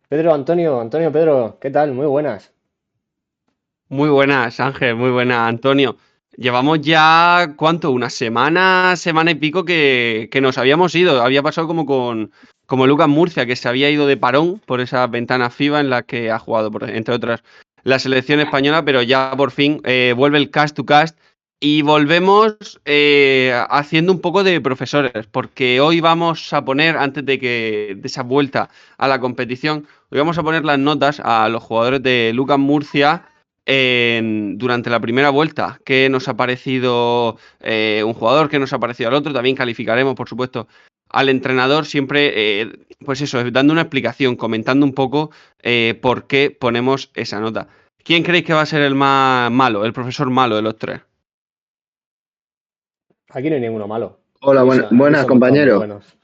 Pedro, ¿qué tal? Muy buenas. Muy buenas, Ángel, muy buenas, Antonio. Llevamos ya, ¿cuánto? Una semana, semana y pico que nos habíamos ido. Había pasado como Lucas Murcia, que se había ido de parón por esas ventanas FIBA en las que ha jugado, entre otras, la selección española, pero ya por fin vuelve el cast to cast y volvemos haciendo un poco de profesores, porque hoy vamos a poner, antes de esa vuelta a la competición, hoy vamos a poner las notas a los jugadores de Lucas Murcia durante la primera vuelta. ¿Qué nos ha parecido un jugador? ¿Qué nos ha parecido al otro? También calificaremos, por supuesto, al entrenador, siempre, pues eso, dando una explicación, comentando un poco por qué ponemos esa nota. ¿Quién creéis que va a ser el más malo, el profesor malo de los tres? Aquí no hay ninguno malo. Hola, Aquí buenas somos todos muy compañeros. buenos.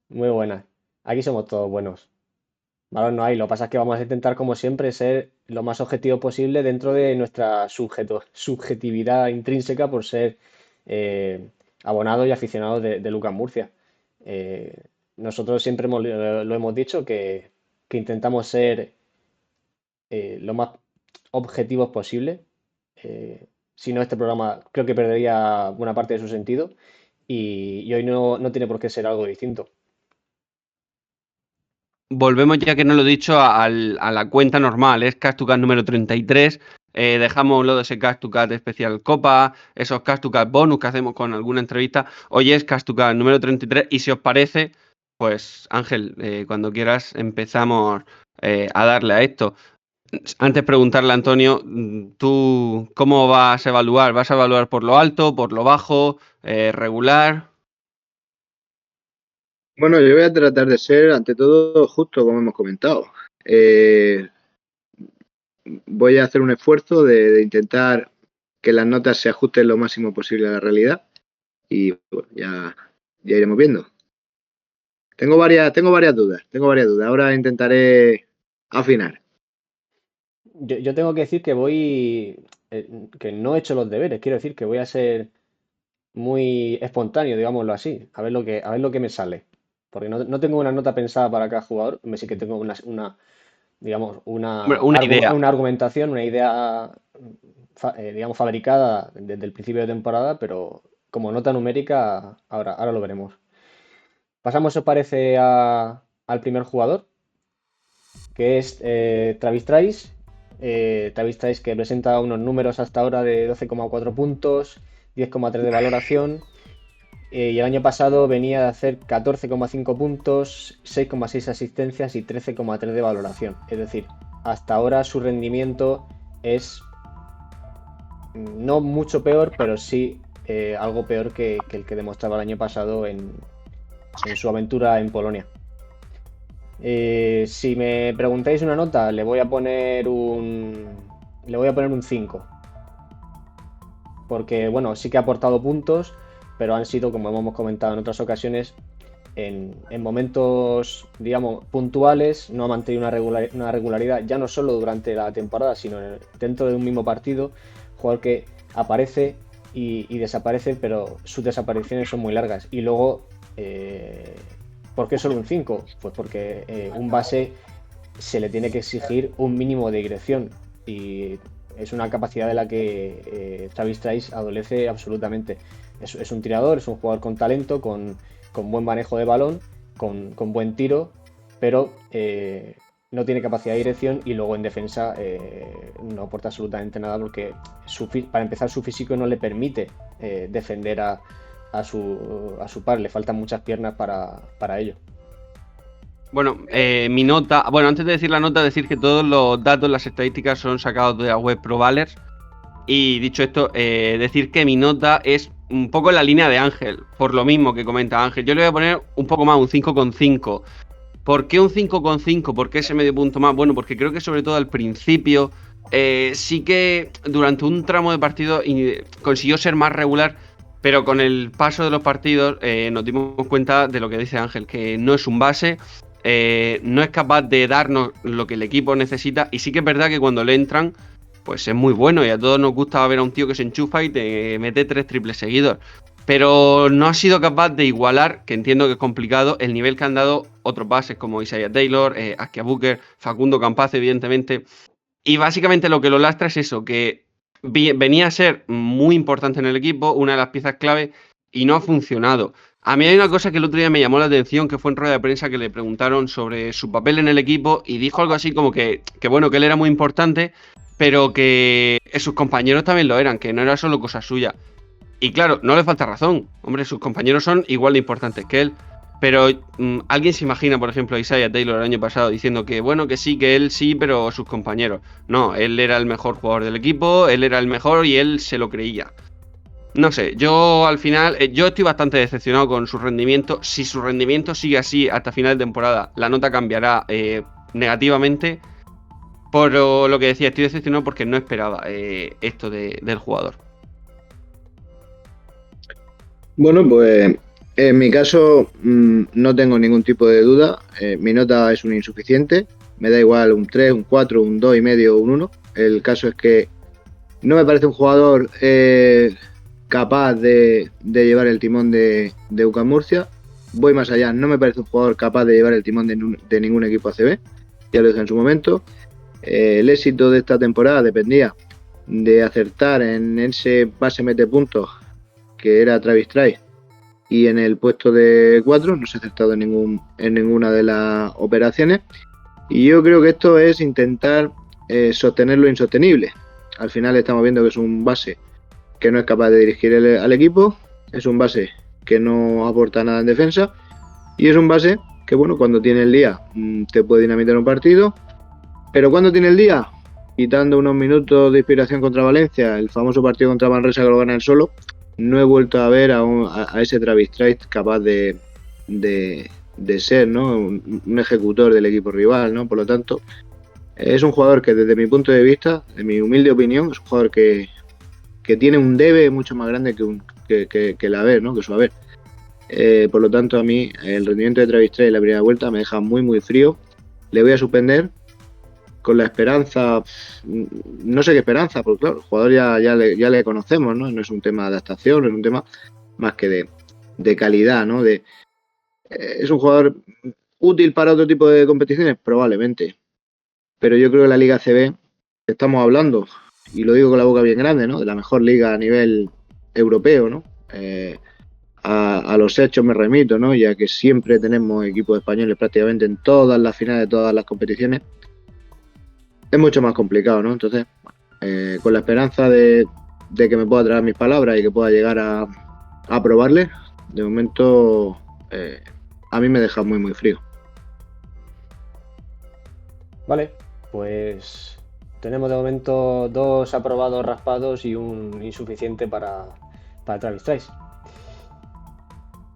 Muy buenas. Aquí somos todos buenos. Malos no hay. Lo que pasa es que vamos a intentar, como siempre, ser lo más objetivo posible dentro de nuestra subjetividad intrínseca por ser eh, abonados y aficionados de Lucas Murcia. Nosotros siempre lo hemos dicho que intentamos ser lo más objetivos posible. Si no, este programa creo que perdería buena parte de su sentido y hoy no tiene por qué ser algo distinto. Volvemos, ya que no lo he dicho, a la cuenta normal. Es Cast to Cast número 33. Dejamos lo de ese Cast to Cast especial Copa, esos Cast to Cast bonus que hacemos con alguna entrevista. Hoy es Cast to Cast número 33. Y si os parece, pues Ángel, cuando quieras empezamos a darle a esto. Antes preguntarle a Antonio, ¿tú cómo vas a evaluar? ¿Vas a evaluar por lo alto, por lo bajo, regular? Bueno, yo voy a tratar de ser, ante todo, justo como hemos comentado. Eh, Voy a hacer un esfuerzo de intentar que las notas se ajusten lo máximo posible a la realidad y bueno, ya iremos viendo. Tengo varias dudas. Ahora intentaré afinar. Yo tengo que decir que no he hecho los deberes, quiero decir que voy a ser muy espontáneo, digámoslo así, a ver lo que me sale. Porque no tengo una nota pensada para cada jugador, me sí que tengo digamos, Hombre, una idea. una argumentación, una idea, digamos, fabricada desde el principio de temporada, pero como nota numérica, ahora lo veremos. Pasamos, si os parece, al primer jugador, que es Travis Trice. Travis Trice, que presenta unos números hasta ahora de 12,4 puntos, 10,3 de valoración. Y el año pasado venía de hacer 14,5 puntos, 6,6 asistencias y 13,3 de valoración. Es decir, hasta ahora su rendimiento es no mucho peor, pero sí algo peor que el que demostraba el año pasado en su aventura en Polonia. Si me preguntáis una nota, le voy a poner un 5, porque bueno, sí que ha aportado puntos, pero han sido, como hemos comentado en otras ocasiones, en momentos, digamos, puntuales, no ha mantenido una regularidad, ya no solo durante la temporada, sino dentro de un mismo partido, jugador que aparece y desaparece, pero sus desapariciones son muy largas. Y luego, ¿por qué solo un 5? Pues porque un base se le tiene que exigir un mínimo de dirección y es una capacidad de la que Travis Trice adolece absolutamente. Es un tirador, es un jugador con talento, con buen manejo de balón, con buen tiro, pero no tiene capacidad de dirección y luego en defensa no aporta absolutamente nada porque para empezar su físico no le permite defender a su par, le faltan muchas piernas para ello. Bueno, mi nota. Bueno, antes de decir la nota, decir que todos los datos, las estadísticas son sacados de la web ProValers. Y dicho esto, decir que mi nota es un poco en la línea de Ángel, por lo mismo que comenta Ángel. Yo le voy a poner un poco más, un 5,5. ¿Por qué un 5,5? ¿Por qué ese medio punto más? Bueno, porque creo que sobre todo al principio sí que durante un tramo de partido consiguió ser más regular, pero con el paso de los partidos nos dimos cuenta de lo que dice Ángel, que no es un base, no es capaz de darnos lo que el equipo necesita, y sí que es verdad que cuando le entran, pues es muy bueno, y a todos nos gusta ver a un tío que se enchufa y te mete 3 triples seguidos. pero no ha sido capaz de igualar, que entiendo que es complicado, el nivel que han dado otros bases como Isaiah Taylor, Askia Booker, Facundo Campaz, evidentemente. Y básicamente lo que lo lastra es eso, que venía a ser muy importante en el equipo, una de las piezas clave, y no ha funcionado. A mí hay una cosa que el otro día me llamó la atención, que fue en rueda de prensa que le preguntaron sobre su papel en el equipo y dijo algo así como que bueno, que él era muy importante, pero que sus compañeros también lo eran, que no era solo cosa suya. Y claro, no le falta razón. Hombre, sus compañeros son igual de importantes que él. Pero alguien se imagina, por ejemplo, a Isaiah Taylor el año pasado diciendo que bueno, que él sí, pero sus compañeros. No, él era el mejor jugador del equipo, él era el mejor y él se lo creía. No sé, yo al final, yo estoy bastante decepcionado con su rendimiento. Si su rendimiento sigue así hasta final de temporada, la nota cambiará negativamente. Por lo que decía, estoy decepcionado porque no esperaba esto del jugador. Bueno, pues en mi caso no tengo ningún tipo de duda. Mi nota es un insuficiente. Me da igual un 3, un 4, un 2,5 o un 1. El caso es que no me parece un jugador capaz de llevar el timón de UCAM Murcia. Voy más allá, no me parece un jugador capaz de llevar el timón de ningún equipo ACB. Ya lo dije en su momento. El éxito de esta temporada dependía de acertar en ese base mete puntos que era Travis Trice, y en el puesto de 4 no se ha acertado en ninguna de las operaciones, y yo creo que esto es intentar sostener lo insostenible. Al final estamos viendo que es un base que no es capaz de dirigir al equipo, es un base que no aporta nada en defensa, y es un base que, bueno, cuando tiene el día te puede dinamitar un partido, pero cuando tiene el día, quitando unos minutos de inspiración contra Valencia, el famoso partido contra Manresa que lo gana él solo, no he vuelto a ver a ese Travis Trice capaz de ser, ¿no?, un ejecutor del equipo rival, ¿no? Por lo tanto, es un jugador que, desde mi punto de vista, de mi humilde opinión, es un jugador que tiene un debe mucho más grande que el haber, ¿no?, que su haber. Por lo tanto, a mí el rendimiento de Travis Trice en la primera vuelta me deja muy muy frío. Le voy a suspender con la esperanza, no sé qué esperanza, porque claro, el jugador ya le conocemos, ¿no? No es un tema de adaptación, es un tema más que de calidad, ¿no? Es un jugador útil para otro tipo de competiciones, probablemente, pero yo creo que la Liga ACB, estamos hablando, y lo digo con la boca bien grande, ¿no?, de la mejor liga a nivel europeo, ¿no? A los hechos me remito, ¿no?, ya que siempre tenemos equipos españoles prácticamente en todas las finales de todas las competiciones. Es mucho más complicado, ¿no? Entonces, con la esperanza de que me pueda traer mis palabras y que pueda llegar a probarle, de momento a mí me deja muy muy frío. Vale, pues tenemos de momento 2 aprobados raspados y un insuficiente para Travis Trice.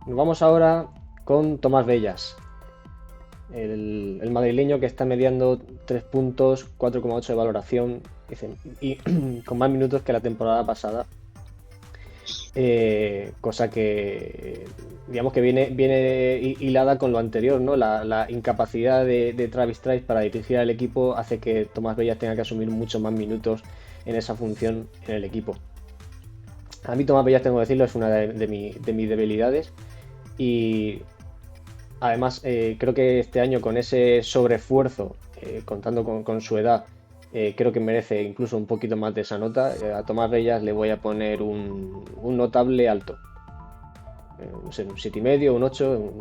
Nos vamos ahora con Tomás Bellas, el madrileño, que está mediando 3 puntos, 4,8 de valoración y con más minutos que la temporada pasada. Cosa que, digamos, que viene hilada con lo anterior, ¿no? La incapacidad de Travis Trice para dirigir al equipo hace que Tomás Bellas tenga que asumir muchos más minutos en esa función en el equipo. A mí Tomás Bellas, tengo que decirlo, es una de mis debilidades, y además creo que este año, con ese sobreesfuerzo, contando con su edad, creo que merece incluso un poquito más de esa nota. A Tomás Bellas le voy a poner un notable alto. No sé, un 7,5, un 8.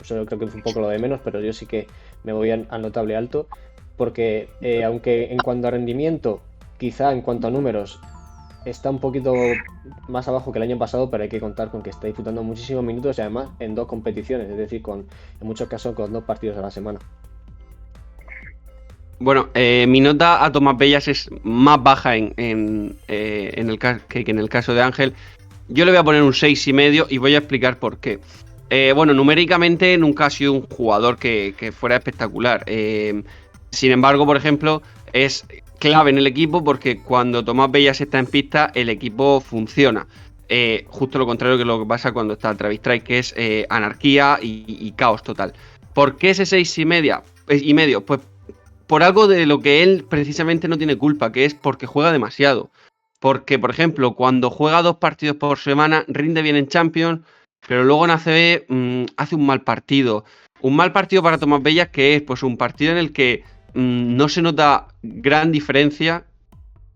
Eso creo que es un poco lo de menos, pero yo sí que me voy a notable alto. Porque aunque en cuanto a rendimiento, quizá en cuanto a números, está un poquito más abajo que el año pasado, pero hay que contar con que está disfrutando muchísimos minutos y además en 2 competiciones, es decir, en muchos casos con 2 partidos a la semana. Bueno, mi nota a Tomás Bellas es más baja que en el caso de Ángel. Yo le voy a poner un 6,5 y voy a explicar por qué. Bueno, numéricamente nunca ha sido un jugador que fuera espectacular. Sin embargo, por ejemplo, es clave en el equipo porque cuando Tomás Bellas está en pista, el equipo funciona. Justo lo contrario que lo que pasa cuando está Travis Trice, que es anarquía y caos total. ¿Por qué ese 6,5? Pues por algo de lo que él precisamente no tiene culpa, que es porque juega demasiado. Porque, por ejemplo, cuando juega 2 partidos por semana, rinde bien en Champions, pero luego en ACB hace un mal partido. Un mal partido para Tomás Bellas, que es pues un partido en el que no se nota gran diferencia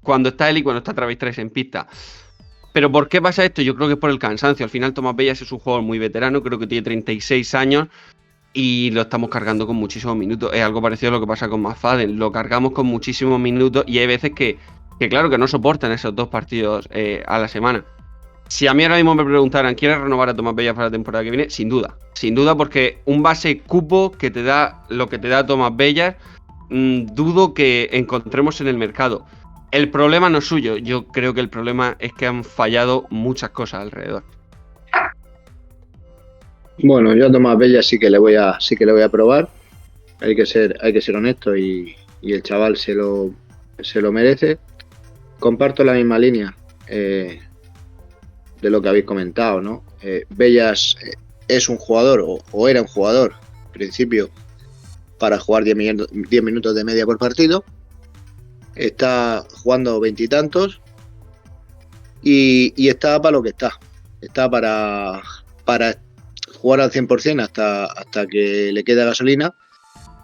cuando está él y cuando está Travis Trice en pista. ¿Pero por qué pasa esto? Yo creo que es por el cansancio. Al final Tomás Bellas es un jugador muy veterano, creo que tiene 36 años y lo estamos cargando con muchísimos minutos. Es algo parecido a lo que pasa con McFadden. Lo cargamos con muchísimos minutos y hay veces que claro, que no soportan esos 2 partidos a la semana. Si a mí ahora mismo me preguntaran, ¿quieres renovar a Tomás Bellas para la temporada que viene? Sin duda, porque un base cupo que te da lo que te da Tomás Bellas, dudo que encontremos en el mercado. El problema no es suyo, yo creo que el problema es que han fallado muchas cosas alrededor. Bueno, yo a Tomás Bella sí que le voy a probar. Hay que ser honesto y el chaval se lo merece. Comparto la misma línea de lo que habéis comentado, ¿no? Bellas es un jugador, o era un jugador, en principio, para jugar 10 minutos de media por partido. Está jugando 20 y tantos y está para lo que está. Está para jugar al 100% hasta que le quede gasolina,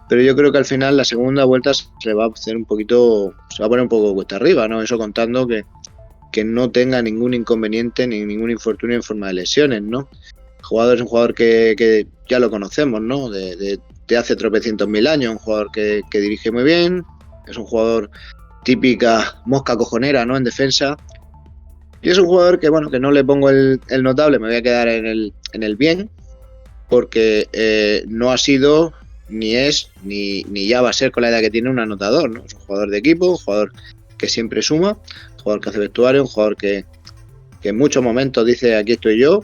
pero yo creo que al final la segunda vuelta se va a poner un poco cuesta arriba, ¿no? Eso contando que no tenga ningún inconveniente ni ningún infortunio en forma de lesiones, ¿no? El jugador es un jugador que ya lo conocemos, ¿no? De hace tropecientos mil años, un jugador que dirige muy bien, es un jugador típica mosca cojonera, ¿no? En defensa. Y es un jugador que, bueno, que no le pongo el notable, me voy a quedar en el bien, porque no ha sido, ni es, ni ya va a ser con la edad que tiene un anotador, ¿no? Es un jugador de equipo, un jugador que siempre suma, un jugador que hace vestuario, un jugador que en muchos momentos dice aquí estoy yo,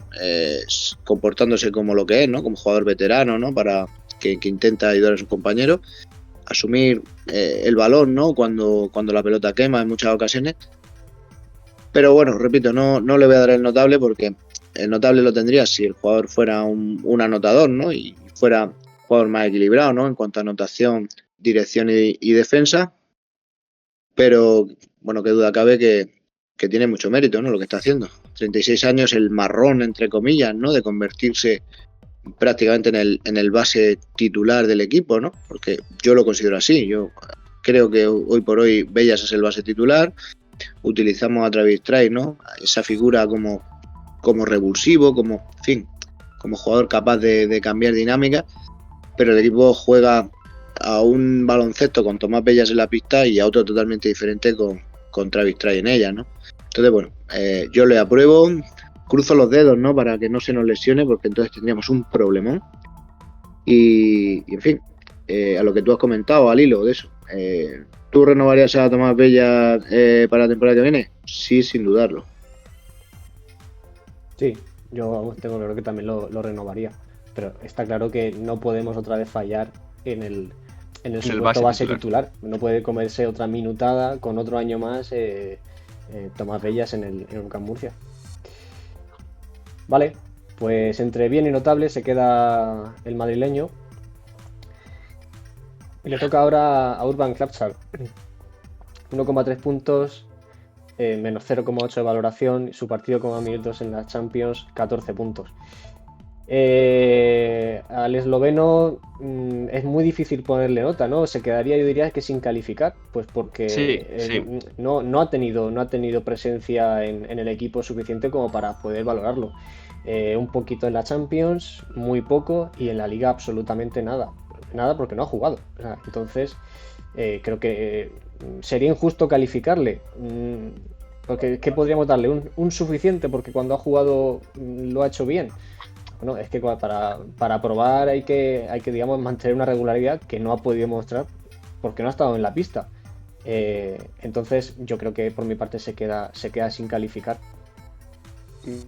comportándose como lo que es, ¿no? Como jugador veterano, ¿no? Para que intenta ayudar a sus compañeros, asumir el balón, ¿no? Cuando la pelota quema en muchas ocasiones. Pero bueno, repito, no le voy a dar el notable porque el notable lo tendría si el jugador fuera un anotador, ¿no? Y fuera un jugador más equilibrado, ¿no? En cuanto a anotación, dirección y defensa. Pero, bueno, qué duda cabe que tiene mucho mérito, ¿no? Lo que está haciendo. 36 años, el marrón, entre comillas, ¿no? De convertirse prácticamente en el base titular del equipo, ¿no? Porque yo lo considero así. Yo creo que hoy por hoy Bellas es el base titular. Utilizamos a Travis Trice, ¿no? Esa figura como revulsivo, como, en fin, como jugador capaz de cambiar dinámica, pero el equipo juega a un baloncesto con Tomás Bellas en la pista y a otro totalmente diferente con Travis Trice en ella, ¿no? Entonces, bueno, yo le apruebo, cruzo los dedos, ¿no? Para que no se nos lesione, porque entonces tendríamos un problemón. Y en fin, a lo que tú has comentado, al hilo de eso, ¿tú renovarías a Tomás Bellas para la temporada que viene? Sí, sin dudarlo. Sí, yo tengo claro que también lo renovaría. Pero está claro que no podemos otra vez fallar en el supuesto base titular. No puede comerse otra minutada con otro año más Tomás Bellas en el UCAM Murcia. Vale, pues entre bien y notable se queda el madrileño. Y le toca ahora a Urban Klapschal. 1,3 puntos, menos 0,8 de valoración. Su partido como minutos en la Champions, 14 puntos. Al esloveno es muy difícil ponerle nota, ¿no? Se quedaría, yo diría, que sin calificar, pues porque sí. No ha tenido presencia en el equipo suficiente como para poder valorarlo. Un poquito en la Champions, muy poco, y en la Liga absolutamente nada. Nada porque no ha jugado. O sea, entonces, creo que sería injusto calificarle. Porque, ¿qué podríamos darle? Un suficiente, porque cuando ha jugado lo ha hecho bien. Bueno, es que para probar hay que, digamos, mantener una regularidad que no ha podido mostrar porque no ha estado en la pista. Entonces, yo creo que por mi parte se queda sin calificar.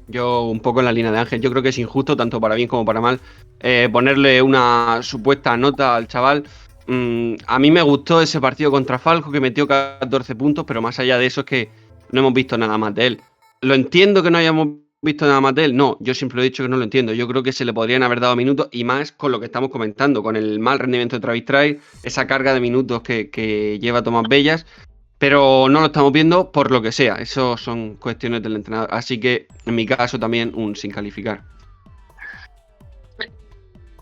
Yo un poco en la línea de Ángel, yo creo que es injusto, tanto para bien como para mal, ponerle una supuesta nota al chaval. A mí me gustó ese partido contra Falco, que metió 14 puntos, pero más allá de eso es que no hemos visto nada más de él. Lo entiendo que no hayamos visto nada más de él, no, yo siempre he dicho que no lo entiendo. Yo creo que se le podrían haber dado minutos, y más con lo que estamos comentando, con el mal rendimiento de Travis Trice, esa carga de minutos que lleva Tomás Bellas. pero no lo estamos viendo por lo que sea. Eso son cuestiones del entrenador. Así que, en mi caso, también un sin calificar.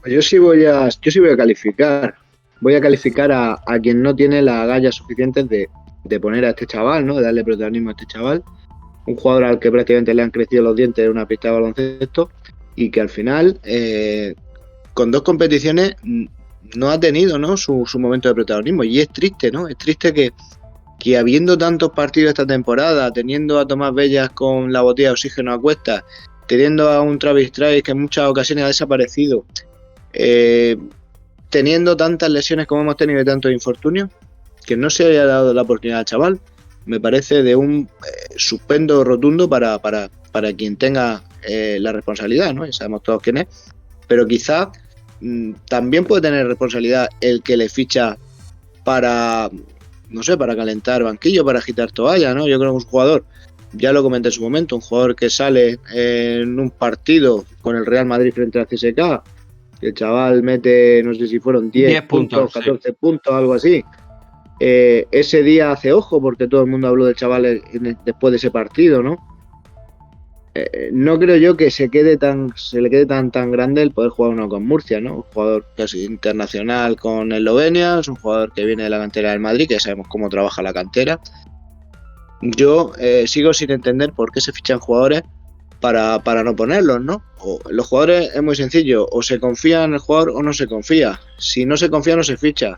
Yo sí voy a calificar. Voy a calificar a quien no tiene las agallas suficientes de poner a este chaval, ¿no? De darle protagonismo a este chaval. Un jugador al que prácticamente le han crecido los dientes en una pista de baloncesto y que al final, con 2 competiciones, no ha tenido, ¿no? su momento de protagonismo. Y es triste, ¿no? Es triste que habiendo tantos partidos esta temporada, teniendo a Tomás Bellas con la botella de oxígeno a cuestas, teniendo a un Travis Trice que en muchas ocasiones ha desaparecido, teniendo tantas lesiones como hemos tenido y tantos infortunios, que no se haya dado la oportunidad al chaval, me parece de un suspendo rotundo para quien tenga la responsabilidad, ¿no? Y sabemos todos quién es, pero quizá también puede tener responsabilidad el que le ficha para, no sé, para calentar banquillo, para agitar toalla, ¿no? Yo creo que un jugador, ya lo comenté en su momento, un jugador que sale en un partido con el Real Madrid frente al CSKA, el chaval mete, no sé si fueron 10 puntos, 14 sí. puntos, algo así. Ese día hace ojo porque todo el mundo habló del chaval después de ese partido, ¿no? No creo yo que se le quede tan grande el poder jugar uno con Murcia, ¿no? Un jugador casi internacional con Eslovenia, es un jugador que viene de la cantera del Madrid, que sabemos cómo trabaja la cantera. Yo sigo sin entender por qué se fichan jugadores para no ponerlos, ¿no? Los jugadores es muy sencillo, o se confía en el jugador o no se confía. Si no se confía, no se ficha.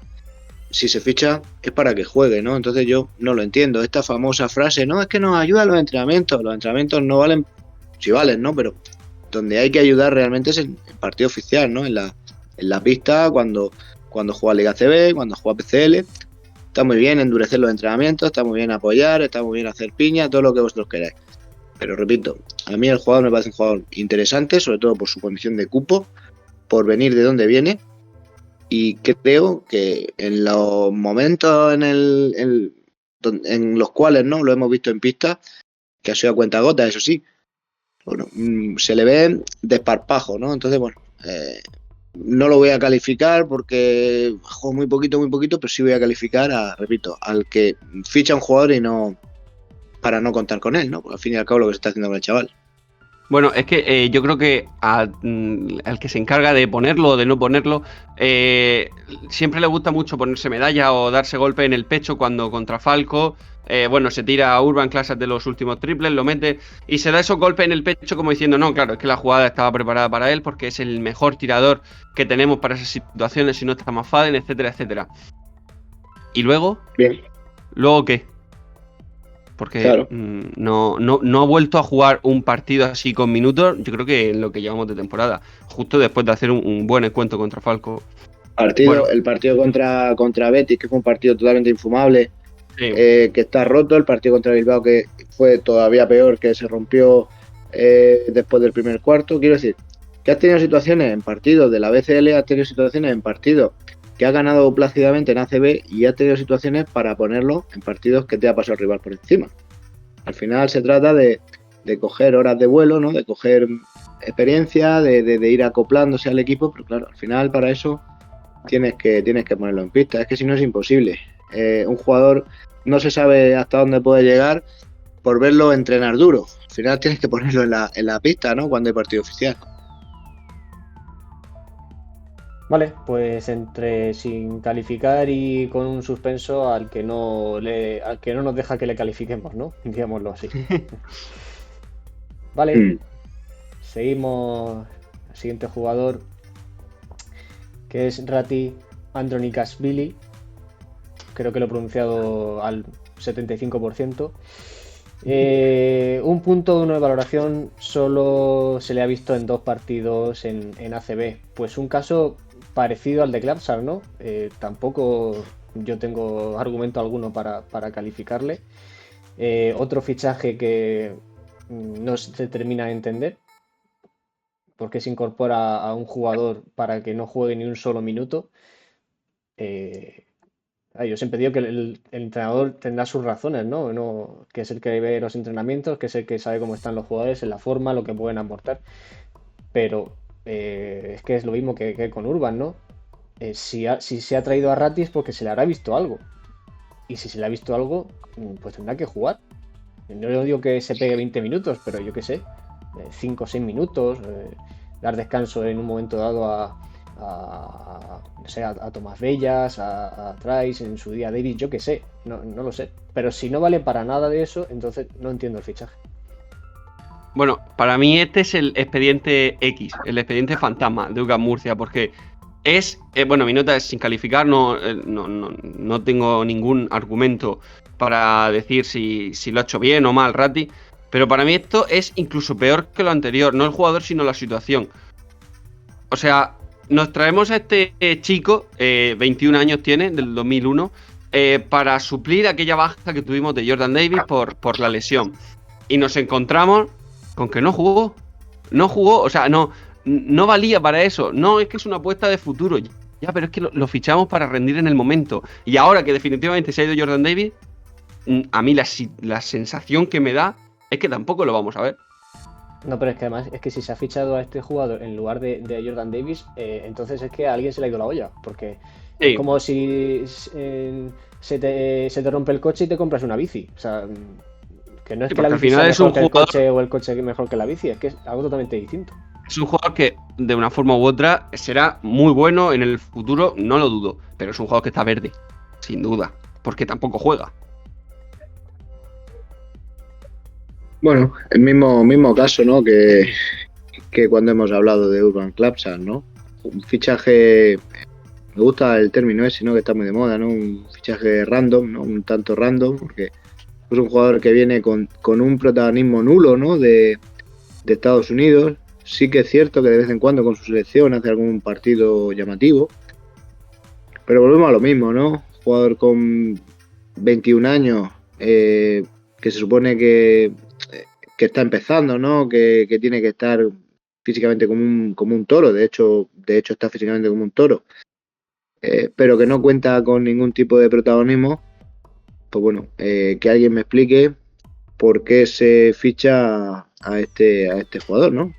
Si se ficha, es para que juegue, ¿no? Entonces yo no lo entiendo. Esta famosa frase, no, es que nos ayuda a los entrenamientos no valen, sí valen, ¿no? Pero donde hay que ayudar realmente es en partido oficial, ¿no? En la pista, cuando juega Liga CB, cuando juega PCL. Está muy bien endurecer los entrenamientos, está muy bien apoyar, está muy bien hacer piña, todo lo que vosotros queráis. Pero repito, a mí el jugador me parece un jugador interesante, sobre todo por su condición de cupo, por venir de donde viene, y creo que en los momentos en los cuales no lo hemos visto en pista, que ha sido a cuentagotas, eso sí, bueno, se le ve desparpajo, ¿no? Entonces, bueno, no lo voy a calificar porque juego muy poquito, pero sí voy a calificar repito, al que ficha un jugador y no para no contar con él, ¿no? Porque al fin y al cabo lo que se está haciendo con el chaval. Bueno, es que yo creo que al que se encarga de ponerlo o de no ponerlo, siempre le gusta mucho ponerse medalla o darse golpe en el pecho cuando contra Falco, bueno, se tira a Urban Clases de los últimos triples, lo mete y se da esos golpes en el pecho como diciendo, no, claro, es que la jugada estaba preparada para él porque es el mejor tirador que tenemos para esas situaciones, si no está más Faden, etcétera, etcétera. ¿Y luego? Bien. ¿Luego qué? Porque claro, no ha vuelto a jugar un partido así con minutos, yo creo que en lo que llevamos de temporada, justo después de hacer un buen encuentro contra Falco. Bueno. El partido contra Betis, que fue un partido totalmente infumable, sí. Que está roto, el partido contra Bilbao, que fue todavía peor, que se rompió después del primer cuarto. Quiero decir, que has tenido situaciones en partidos de la BCL, has tenido situaciones en partidos que ha ganado plácidamente en ACB y ha tenido situaciones para ponerlo en partidos que te ha pasado el rival por encima. Al final se trata de coger horas de vuelo, ¿no? De coger experiencia, de ir acoplándose al equipo, pero claro, al final para eso tienes que ponerlo en pista. Es que si no es imposible. Un jugador no se sabe hasta dónde puede llegar por verlo entrenar duro. Al final tienes que ponerlo en la pista, ¿no? Cuando hay partido oficial. Vale, pues entre sin calificar y con un suspenso al que no nos deja que le califiquemos, ¿no? Digámoslo así. Vale, seguimos al siguiente jugador, que es Rati Andronikashvili. Creo que lo he pronunciado al 75%. Un punto 1 de valoración solo se le ha visto en 2 partidos en ACB. Pues un caso parecido al de Klapsar, ¿no? Tampoco yo tengo argumento alguno para calificarle. Otro fichaje que no se termina de entender, porque se incorpora a un jugador para que no juegue ni un solo minuto. Yo siempre digo que el entrenador tendrá sus razones, ¿no? Que es el que ve los entrenamientos, que es el que sabe cómo están los jugadores, en la forma, lo que pueden aportar. Pero es que es lo mismo que con Urban, ¿no? Si se ha traído a Ratis porque se le habrá visto algo. y si se le ha visto algo, pues tendrá que jugar. No digo que se pegue 20 minutos, pero yo qué sé, 5 o 6 minutos, dar descanso en un momento dado no sé, a Tomás Bellas, a Trice, en su día Davis, yo qué sé, no lo sé. Pero si no vale para nada de eso, entonces no entiendo el fichaje. Bueno, para mí este es el expediente X, el expediente fantasma de UCAM Murcia, porque es, bueno, mi nota es sin calificar, no tengo ningún argumento para decir si lo ha hecho bien o mal Ratti, pero para mí esto es incluso peor que lo anterior, no el jugador sino la situación. O sea, nos traemos a este chico, 21 años tiene, del 2001, para suplir aquella baja que tuvimos de Jordan Davis por la lesión. Y nos encontramos con que no jugó, o sea, no valía para eso. No, es que es una apuesta de futuro. Ya, pero es que lo fichamos para rendir en el momento. Y ahora que definitivamente se ha ido Jordan Davis, a mí la sensación que me da es que tampoco lo vamos a ver. No, pero es que además es que si se ha fichado a este jugador en lugar de Jordan Davis, entonces es que a alguien se le ha ido la olla. Porque Sí. es como si se te rompe el coche y te compras una bici. O sea, que no es Sí, que la porque bici al final sea es un mejor que el jugador. coche o el coche mejor que la bici, es que es algo totalmente distinto. Es un jugador que de una forma u otra será muy bueno en el futuro, no lo dudo, pero es un jugador que está verde, sin duda, porque tampoco juega. Bueno, el mismo caso, ¿no? Que cuando hemos hablado de Urban Klapsan, ¿no? Un fichaje, me gusta el término ese, ¿no? Que está muy de moda, ¿no? Un fichaje random, ¿no? Un tanto random, porque es un jugador que viene con un protagonismo nulo, ¿no? De Estados Unidos. Sí que es cierto que de vez en cuando con su selección hace algún partido llamativo, pero volvemos a lo mismo, ¿no? Jugador con 21 años, que se supone que está empezando, ¿no? Que tiene que estar físicamente como un toro, de hecho está físicamente como un toro, pero que no cuenta con ningún tipo de protagonismo. Pues bueno, que alguien me explique por qué se ficha a este jugador, ¿no?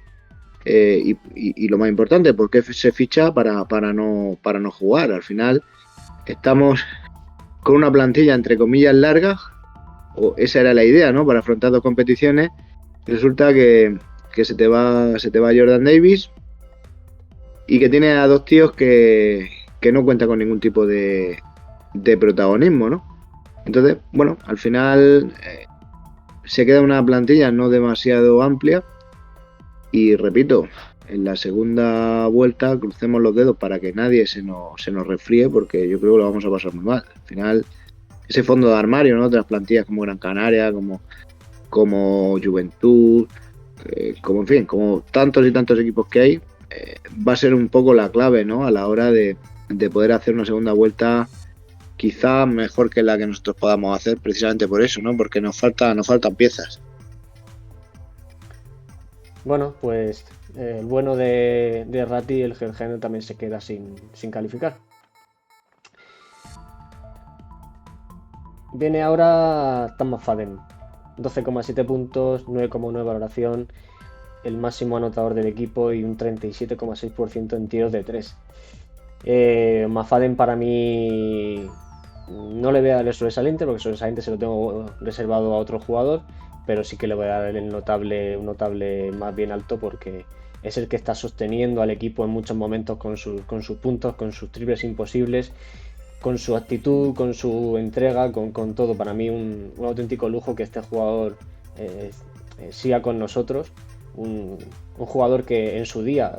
Y lo más importante, por qué se ficha para no jugar. Al final estamos con una plantilla entre comillas larga, o esa era la idea, ¿no? Para afrontar dos competiciones. Resulta que se te va Jordan Davis y que tiene a dos tíos que no cuentan con ningún tipo de protagonismo, ¿no? Entonces, bueno, al final se queda una plantilla no demasiado amplia y repito, en la segunda vuelta crucemos los dedos para que nadie se nos resfríe, porque yo creo que lo vamos a pasar muy mal. Al final, ese fondo de armario, ¿no? Otras plantillas como Gran Canaria, como Juventud, como en fin, como tantos y tantos equipos que hay, va a ser un poco la clave, ¿no? A la hora de poder hacer una segunda vuelta quizá mejor que la que nosotros podamos hacer, precisamente por eso, ¿no? Porque nos faltan piezas. Bueno, pues el bueno de Ratti, el georgiano, también se queda sin calificar. Viene ahora Tam McFadden, 12,7 puntos, 9,1 valoración, el máximo anotador del equipo y un 37,6% en tiros de 3. McFadden para mí no le voy a dar el sobresaliente, porque el sobresaliente se lo tengo reservado a otro jugador, pero sí que le voy a dar un notable más bien alto, porque es el que está sosteniendo al equipo en muchos momentos con sus puntos, con sus triples imposibles, con su actitud, con su entrega, con todo. Para mí un auténtico lujo que este jugador siga con nosotros. Un jugador que en su día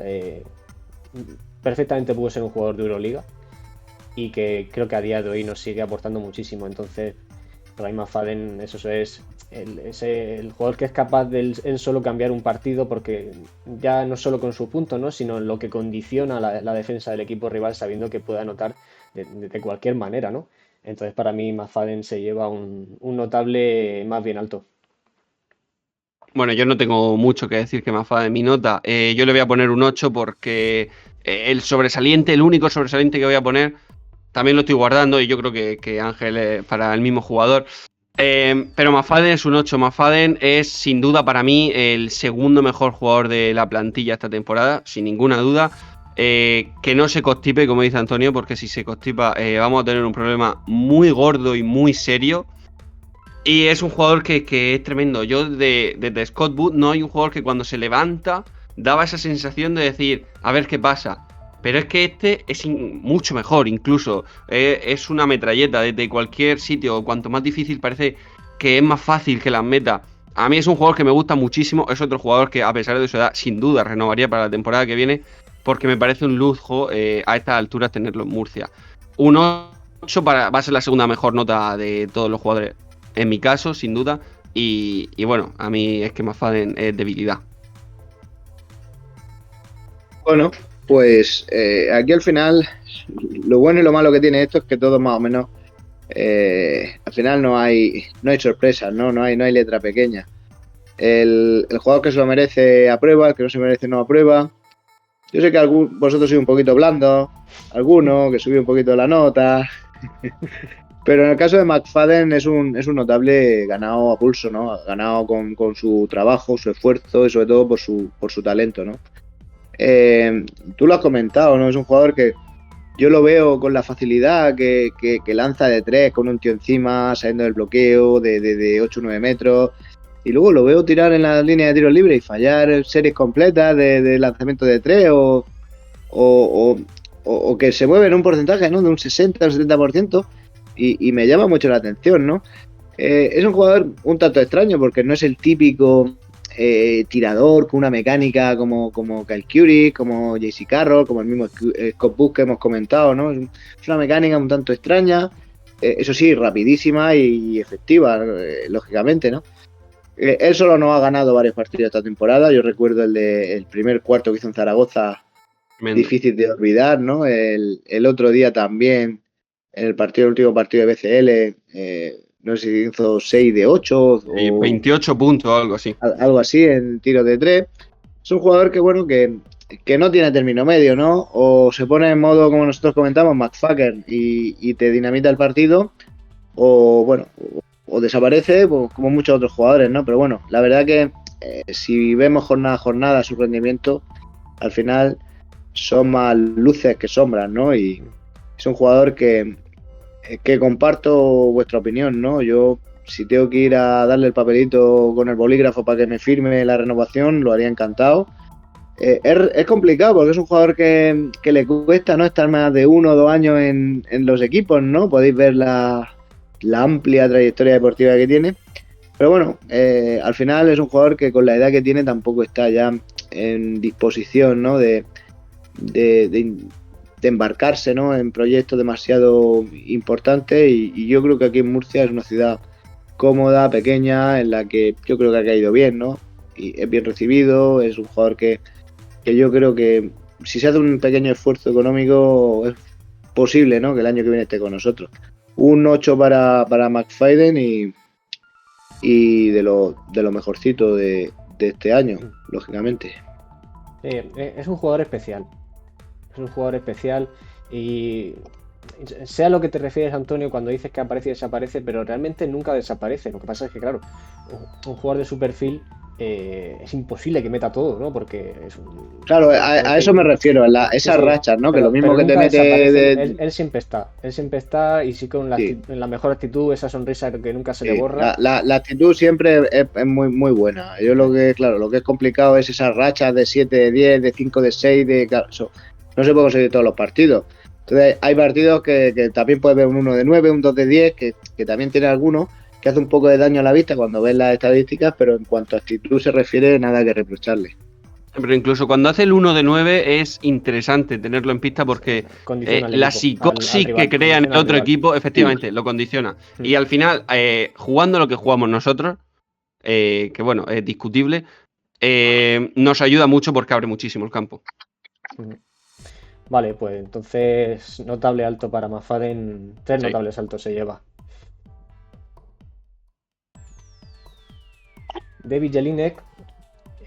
perfectamente pudo ser un jugador de Euroliga y que creo que a día de hoy nos sigue aportando muchísimo. Entonces, para mí McFadden, eso es el jugador que es capaz de él solo cambiar un partido, porque ya no solo con su punto, ¿no? Sino lo que condiciona la defensa del equipo rival, sabiendo que puede anotar de cualquier manera, ¿no? Entonces, para mí McFadden se lleva un notable más bien alto. Bueno, yo no tengo mucho que decir que me afade de mi nota. Yo le voy a poner un 8 porque el único sobresaliente que voy a poner, también lo estoy guardando y yo creo que Ángel es para el mismo jugador. Pero McFadden es un 8. McFadden es sin duda para mí el segundo mejor jugador de la plantilla esta temporada, sin ninguna duda. que no se constipe, como dice Antonio, porque si se constipa vamos a tener un problema muy gordo y muy serio. Y es un jugador que es tremendo. Yo desde Scott Wood no hay un jugador que cuando se levanta daba esa sensación de decir, a ver qué pasa. Pero es que este es mucho mejor incluso. Es una metralleta desde cualquier sitio. Cuanto más difícil parece que es más fácil que las meta. A mí es un jugador que me gusta muchísimo. Es otro jugador que a pesar de su edad sin duda renovaría para la temporada que viene. Porque me parece un lujo a estas alturas tenerlo en Murcia. Un 8 va a ser la segunda mejor nota de todos los jugadores. En mi caso, sin duda. Y bueno, a mí es que McFadden es debilidad. Bueno, pues aquí al final, lo bueno y lo malo que tiene esto es que todo más o menos, al final no hay sorpresas, ¿no? No hay letra pequeña. El jugador que se lo merece aprueba, el que no se merece no aprueba. Yo sé que vosotros sois un poquito blandos, alguno que subí un poquito la nota. Pero en el caso de McFadden es un notable ganado a pulso, ¿no? Ganado con su trabajo, su esfuerzo y sobre todo por su talento, ¿no? Tú lo has comentado, ¿no? Es un jugador que yo lo veo con la facilidad que lanza de 3 con un tío encima, saliendo del bloqueo de 8 o 9 metros. Y luego lo veo tirar en la línea de tiro libre y fallar series completas de lanzamiento de 3 o que se mueve en un porcentaje, ¿no? De un 60 o 70%. Y me llama mucho la atención, ¿no? Es un jugador un tanto extraño porque no es el típico tirador con una mecánica como Kyle Curry, como JC Carroll, como el mismo Scott Book que hemos comentado, ¿no? Es una mecánica un tanto extraña, eso sí, rapidísima y efectiva, lógicamente, ¿no? Él solo no ha ganado varios partidos esta temporada. Yo recuerdo el primer cuarto que hizo en Zaragoza, Tremendo. difícil de olvidar, ¿no? El otro día también, en el último partido de BCL, no sé si hizo 6 de 8 o 28 puntos o algo así. algo así en tiro de 3. Es un jugador que, bueno, que no tiene término medio, ¿no? O se pone en modo, como nosotros comentamos, McFucker y te dinamita el partido, o, bueno, o desaparece, pues, como muchos otros jugadores, ¿no? Pero bueno, la verdad que si vemos jornada a jornada su rendimiento, al final son más luces que sombras, ¿no? Y es un jugador que comparto vuestra opinión, ¿no? Yo, si tengo que ir a darle el papelito con el bolígrafo para que me firme la renovación, lo haría encantado. Es complicado porque es un jugador que le cuesta, ¿no? Estar más de 1 o 2 años en los equipos, ¿no? Podéis ver la amplia trayectoria deportiva que tiene. Pero bueno, al final es un jugador que con la edad que tiene tampoco está ya en disposición, ¿no? De embarcarse, ¿no? En proyectos demasiado importantes y yo creo que aquí en Murcia es una ciudad cómoda, pequeña, en la que yo creo que ha caído bien, ¿no? Y es bien recibido, es un jugador que yo creo que si se hace un pequeño esfuerzo económico es posible, ¿no? Que el año que viene esté con nosotros. Un 8 para McFadden y de lo mejorcito de este año, lógicamente. Es un jugador especial. Es un jugador especial y sea lo que te refieres, Antonio, cuando dices que aparece y desaparece, pero realmente nunca desaparece. Lo que pasa es que, claro, un jugador de su perfil es imposible que meta todo, ¿no? Porque es un... Claro, a eso me refiero, a esas rachas, ¿no? Pero, que lo mismo que te mete... Él siempre está y sí con en la mejor actitud, esa sonrisa que nunca se le borra. La actitud siempre es muy, muy buena. Yo lo que es complicado es esas rachas de 7 de 10, de 5 de 6, claro, eso no se puede conseguir todos los partidos. Entonces hay partidos que también puedes ver un 1 de 9, un 2 de 10, que también tiene algunos que hace un poco de daño a la vista cuando ves las estadísticas, pero en cuanto a actitud se refiere, nada que reprocharle. Pero incluso cuando hace el 1 de 9 es interesante tenerlo en pista porque la psicosis que crea en el otro equipo efectivamente lo condiciona. Y al final, jugando lo que jugamos nosotros, que bueno, es discutible, nos ayuda mucho porque abre muchísimo el campo. Vale, pues entonces notable alto para McFadden, 3 notables altos se lleva. David Jelinek,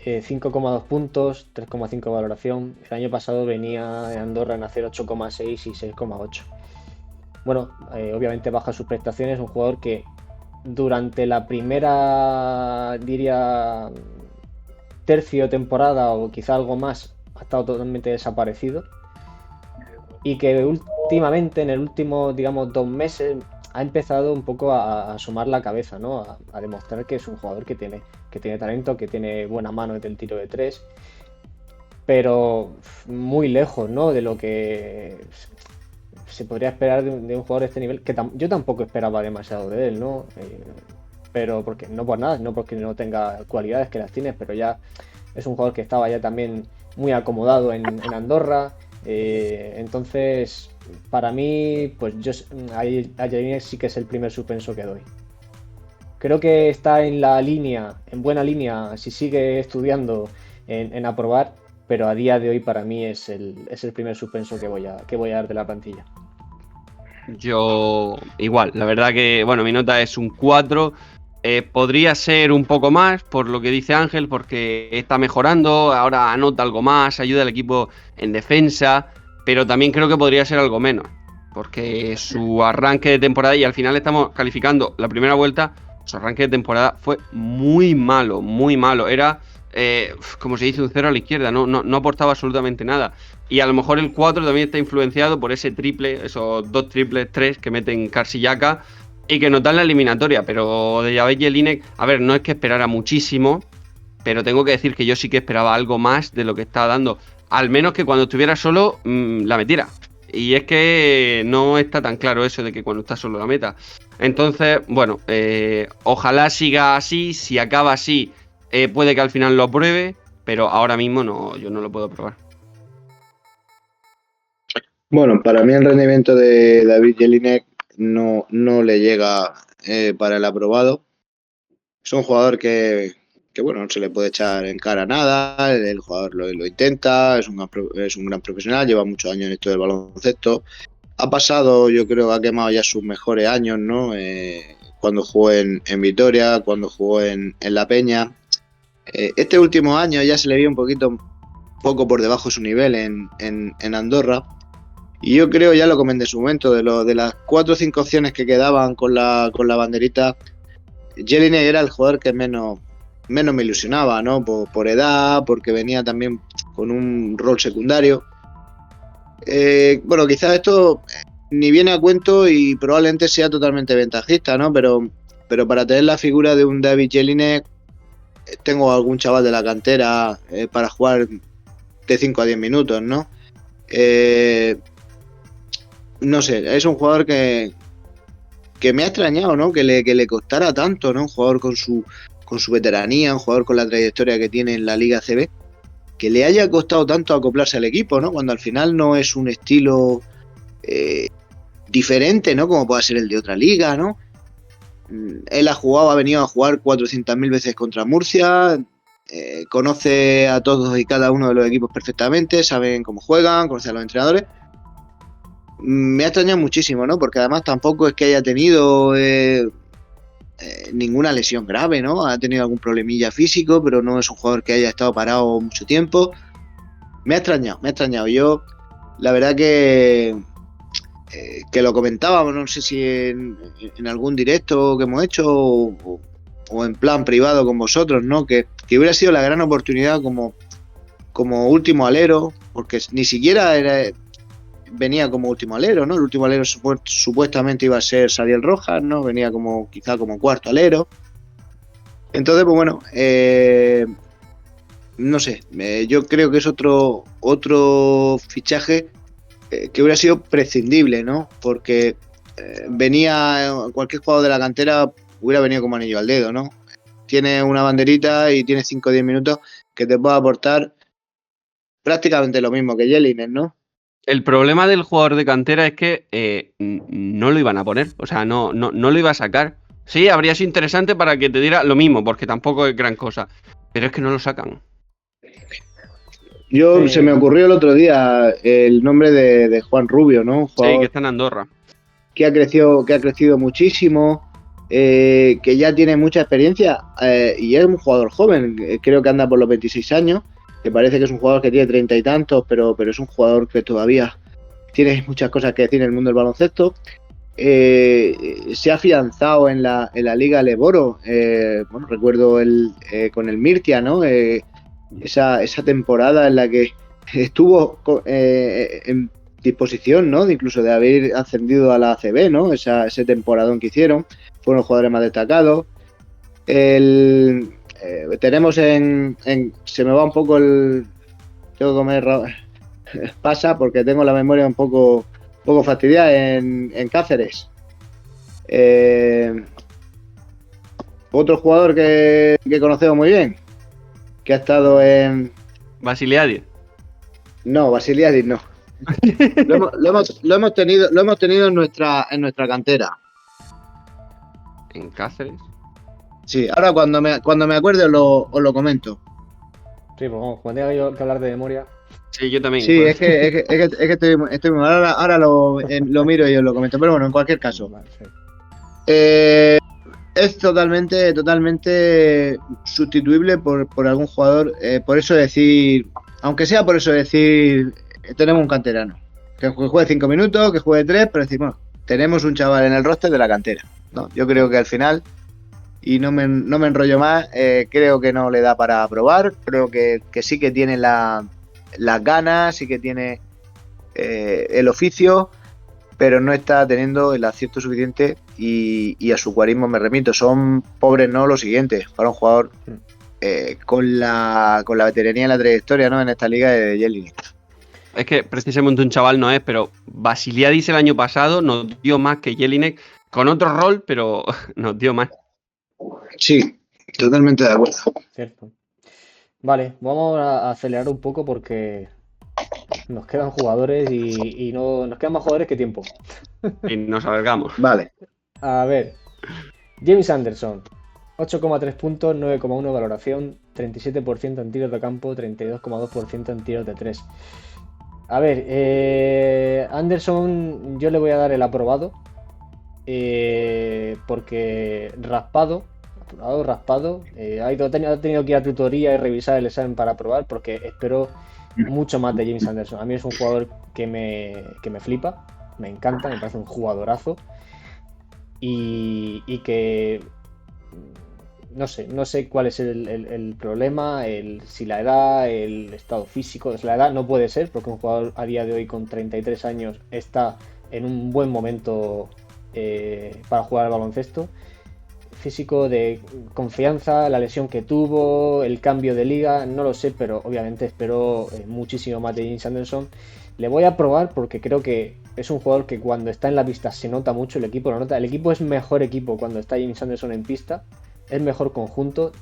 5,2 puntos, 3,5 valoración. El año pasado venía de Andorra en hacer 8,6 y 6,8. Bueno, obviamente baja sus prestaciones, un jugador que durante la primera, tercio temporada o quizá algo más, ha estado totalmente desaparecido. y que últimamente, en el último, digamos, 2 meses, ha empezado un poco a asomar la cabeza, ¿no? A demostrar que es un jugador que tiene talento, que tiene buena mano desde el tiro de tres, pero muy lejos, ¿no? De lo que se podría esperar de un jugador de este nivel, que yo tampoco esperaba demasiado de él, ¿no? Pero porque no por nada, no porque no tenga cualidades, que las tiene, pero ya es un jugador que estaba ya también muy acomodado en Andorra. Entonces, para mí, pues a Jelinek sí que es el primer suspenso que doy. Creo que está en la línea, en buena línea, si sigue estudiando en aprobar, pero a día de hoy para mí es el primer suspenso que voy a dar de la plantilla. Yo igual, la verdad que, bueno, mi nota es un 4. Podría ser un poco más, por lo que dice Ángel, porque está mejorando, ahora anota algo más, ayuda al equipo en defensa, pero también creo que podría ser algo menos, porque su arranque de temporada, y al final estamos calificando la primera vuelta, su arranque de temporada fue muy malo, muy malo. Era, como se dice, un cero a la izquierda, no aportaba absolutamente nada. Y a lo mejor el 4 también está influenciado por ese triple, esos 2 triples, 3 que meten Karsiyaka y que notan la eliminatoria. Pero de Javel Jelinek, a ver, no es que esperara muchísimo, pero tengo que decir que yo sí que esperaba algo más de lo que estaba dando. Al menos que cuando estuviera solo la metiera. Y es que no está tan claro eso de que cuando está solo la meta. Entonces, bueno, ojalá siga así. Si acaba así, puede que al final lo apruebe, pero ahora mismo no, yo no lo puedo probar. Bueno, para mí el rendimiento de David Jelinek no le llega para el aprobado. Es un jugador que bueno, no se le puede echar en cara nada, el jugador lo intenta, es un gran profesional, lleva muchos años en esto del baloncesto. Ha pasado, yo creo, ha quemado ya sus mejores años, ¿no? Cuando jugó en Vitoria, cuando jugó en La Peña. Este último año ya se le vio poco por debajo de su nivel en Andorra. Y yo creo, ya lo comenté en su momento, de las 4 o 5 opciones que quedaban con la banderita, Jelinek era el jugador que menos me ilusionaba, ¿no? Por edad, porque venía también con un rol secundario. Bueno, quizás esto ni viene a cuento y probablemente sea totalmente ventajista, ¿no? Pero para tener la figura de un David Jelinek, tengo algún chaval de la cantera para jugar de 5 a 10 minutos, ¿no? No sé, es un jugador que me ha extrañado, ¿no? Que le costara tanto, ¿no? Un jugador con su veteranía, un jugador con la trayectoria que tiene en la Liga ACB, que le haya costado tanto acoplarse al equipo, ¿no? Cuando al final no es un estilo diferente, ¿no? Como pueda ser el de otra liga, ¿no? Él ha venido a jugar 400.000 veces contra Murcia, conoce a todos y cada uno de los equipos perfectamente, saben cómo juegan, conoce a los entrenadores. Me ha extrañado muchísimo, ¿no? Porque además tampoco es que haya tenido ninguna lesión grave, ¿no? Ha tenido algún problemilla físico, pero no es un jugador que haya estado parado mucho tiempo. Me ha extrañado. Yo, la verdad que lo comentábamos, no sé si en algún directo que hemos hecho o en plan privado con vosotros, ¿no? Que hubiera sido la gran oportunidad como último alero, porque ni siquiera venía como último alero, ¿no? El último alero supuestamente iba a ser Sariel Rojas, ¿no? Venía quizá como cuarto alero. Entonces, pues bueno, no sé, yo creo que es otro fichaje que hubiera sido prescindible, ¿no? Porque cualquier jugador de la cantera hubiera venido como anillo al dedo, ¿no? Tiene una banderita y tiene 5 o 10 minutos que te puede aportar prácticamente lo mismo que Jelinek, ¿no? El problema del jugador de cantera es que no lo iban a poner, o sea, no lo iba a sacar. Sí, habría sido interesante para que te diera lo mismo, porque tampoco es gran cosa, pero es que no lo sacan. Se me ocurrió el otro día el nombre de Juan Rubio, ¿no? Un jugador sí, que está en Andorra. Que ha crecido muchísimo, que ya tiene mucha experiencia y es un jugador joven, creo que anda por los 26 años, que parece que es un jugador que tiene 30 y tantos, pero es un jugador que todavía tiene muchas cosas que decir en el mundo del baloncesto. Se ha afianzado en la Liga Leboro, bueno, recuerdo con el Mirtia, ¿no? Esa temporada en la que estuvo disposición, ¿no? Incluso de haber ascendido a la ACB, ¿no? Ese temporadón que hicieron. Fueron los jugadores más destacados. Tenemos se me va un poco el... Tengo que comer... Pasa porque tengo la memoria un poco fastidiada en Cáceres. Otro jugador que conocemos muy bien, que ha estado en... Basiliadis. No, Basiliadis no. Lo hemos tenido en nuestra cantera. ¿En Cáceres? Sí, ahora cuando me acuerde os lo comento. Sí, pues vamos, cuando tenga yo que hablar de memoria. Sí, yo también. Sí, pues. es que estoy muy mal. Ahora lo miro y os lo comento. Pero bueno, en cualquier caso. Vale, sí. Es totalmente sustituible por algún jugador. Por eso decir, aunque sea por eso decir, tenemos un canterano. Que juegue 5 minutos, que juegue 3, pero decimos, tenemos un chaval en el roster de la cantera. No, yo creo que al final, y no me enrollo más, creo que no le da para probar. Creo que sí que tiene las ganas, sí que tiene el oficio, pero no está teniendo el acierto suficiente y a su cuarismo me remito. Son pobres, ¿no? Lo siguiente, para un jugador con la veteranía y la trayectoria, ¿no? En esta liga de Jelinek. Es que precisamente un chaval no es, pero Basiliadis el año pasado nos dio más que Jelinek, con otro rol, pero nos dio más. Sí, totalmente de acuerdo. Cierto. Vale, vamos a acelerar un poco porque nos quedan jugadores y no nos quedan más jugadores que tiempo. Y nos alargamos. Vale. A ver, James Anderson, 8,3 puntos, 9,1 valoración, 37% en tiros de campo, 32,2% en tiros de 3. A ver, Anderson yo le voy a dar el aprobado, porque raspado, ha tenido que ir a tutoría y revisar el examen para aprobar, porque espero mucho más de James Anderson. A mí es un jugador que me flipa, me encanta, me parece un jugadorazo y que no sé cuál es el problema, si la edad, el estado físico. La edad no puede ser, porque un jugador a día de hoy con 33 años está en un buen momento para jugar al baloncesto. Físico, de confianza, la lesión que tuvo, el cambio de liga, no lo sé, pero obviamente espero muchísimo más de James Anderson. Le voy a probar porque creo que es un jugador que cuando está en la pista se nota mucho, el equipo lo nota. El equipo es mejor equipo cuando está James Anderson en pista, es mejor conjunto,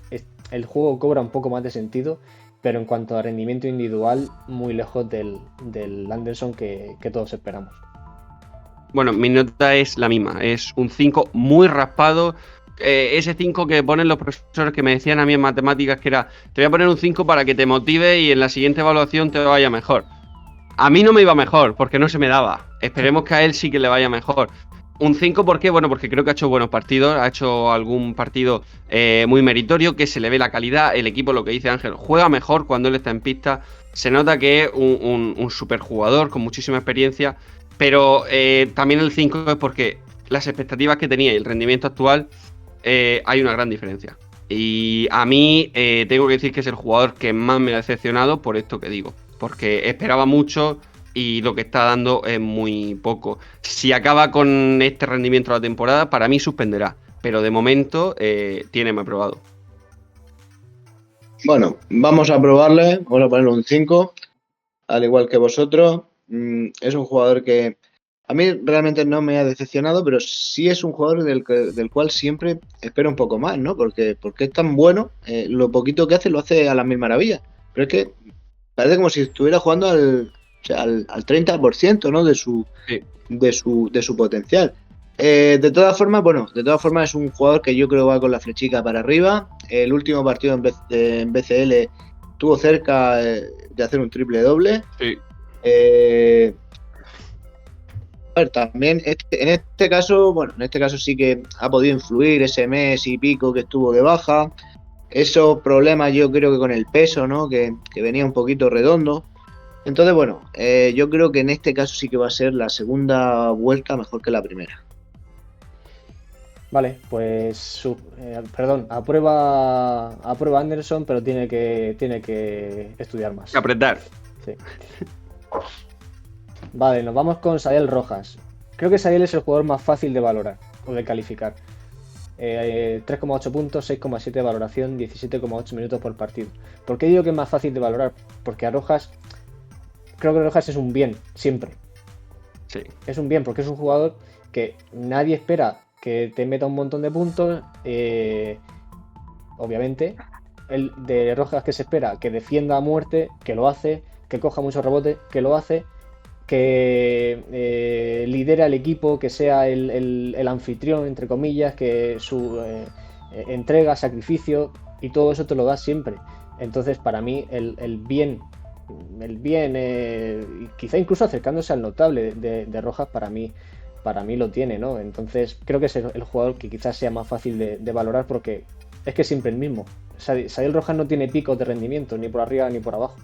el juego cobra un poco más de sentido, pero en cuanto a rendimiento individual, muy lejos del Anderson que todos esperamos. Bueno, mi nota es la misma, es un 5 muy raspado. Ese 5 que ponen los profesores que me decían a mí en matemáticas, que era, te voy a poner un 5 para que te motive y en la siguiente evaluación te vaya mejor. A mí no me iba mejor, porque no se me daba. Esperemos que a él sí que le vaya mejor. Un 5, ¿por qué? Bueno, porque creo que ha hecho buenos partidos, ha hecho algún partido muy meritorio, que se le ve la calidad. El equipo, lo que dice Ángel, juega mejor cuando él está en pista. Se nota que es un superjugador con muchísima experiencia, pero también el 5 es porque las expectativas que tenía y el rendimiento actual, hay una gran diferencia. Y a mí tengo que decir que es el jugador que más me ha decepcionado por esto que digo, porque esperaba mucho y lo que está dando es muy poco. Si acaba con este rendimiento la temporada, para mí suspenderá, pero de momento tiene más probado. Bueno, vamos a probarle, vamos a ponerle un 5, al igual que vosotros. Es un jugador que a mí realmente no me ha decepcionado, pero sí es un jugador del cual siempre espero un poco más, ¿no? Porque es tan bueno, lo poquito que hace lo hace a las mil maravillas. Pero es que parece como si estuviera jugando al 30%, ¿no? Sí. de su potencial. De todas formas es un jugador que yo creo va con la flechica para arriba. El último partido en BCL estuvo cerca de hacer un triple doble. Sí. A ver, también en este caso sí que ha podido influir ese mes y pico que estuvo de baja. Esos problemas yo creo que con el peso, ¿no? Que venía un poquito redondo. Entonces, bueno, yo creo que en este caso sí que va a ser la segunda vuelta mejor que la primera. Vale, pues aprueba Anderson, pero tiene que estudiar más. Apretar. Sí. Vale, nos vamos con Sadiel Rojas. Creo que Sadiel es el jugador más fácil de valorar o de calificar. 3,8 puntos, 6,7 de valoración, 17,8 minutos por partido. ¿Por qué digo que es más fácil de valorar? Porque a Rojas, creo que Rojas es un bien, siempre. Sí. Es un bien, porque es un jugador que nadie espera que te meta un montón de puntos. Obviamente, el de Rojas que se espera que defienda a muerte, que lo hace, que coja muchos rebotes, que lo hace, que lidera el equipo, que sea el anfitrión, entre comillas, que su entrega, sacrificio y todo eso te lo da siempre. Entonces, para mí, el bien, quizá incluso acercándose al notable de Rojas, para mí lo tiene, ¿no? Entonces, creo que es el jugador que quizás sea más fácil de valorar porque es que es siempre el mismo. Sadiel Rojas no tiene picos de rendimiento, ni por arriba ni por abajo.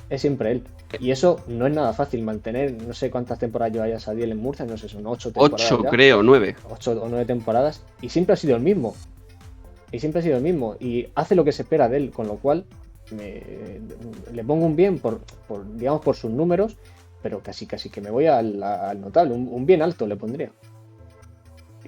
Es siempre él. Y eso no es nada fácil mantener. No sé cuántas temporadas lleva ya Sadiel en Murcia, no sé, son 8 temporadas. 8, ya. creo, 9. 8 o 9 temporadas. Y siempre ha sido el mismo. Y hace lo que se espera de él, con lo cual le pongo un bien digamos, por sus números, pero casi que me voy al notable. Un bien alto le pondría.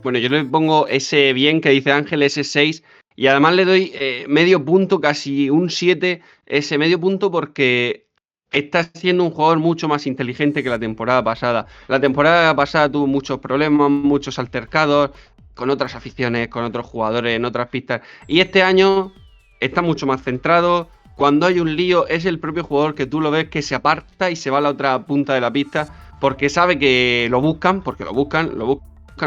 Bueno, yo le pongo ese bien que dice Ángel, ese 6, y además le doy medio punto, casi un 7, ese medio punto porque está siendo un jugador mucho más inteligente que la temporada pasada. La temporada pasada tuvo muchos problemas, muchos altercados, con otras aficiones, con otros jugadores, en otras pistas, y este año está mucho más centrado. Cuando hay un lío, es el propio jugador que tú lo ves que se aparta y se va a la otra punta de la pista porque sabe que lo buscan, porque lo buscan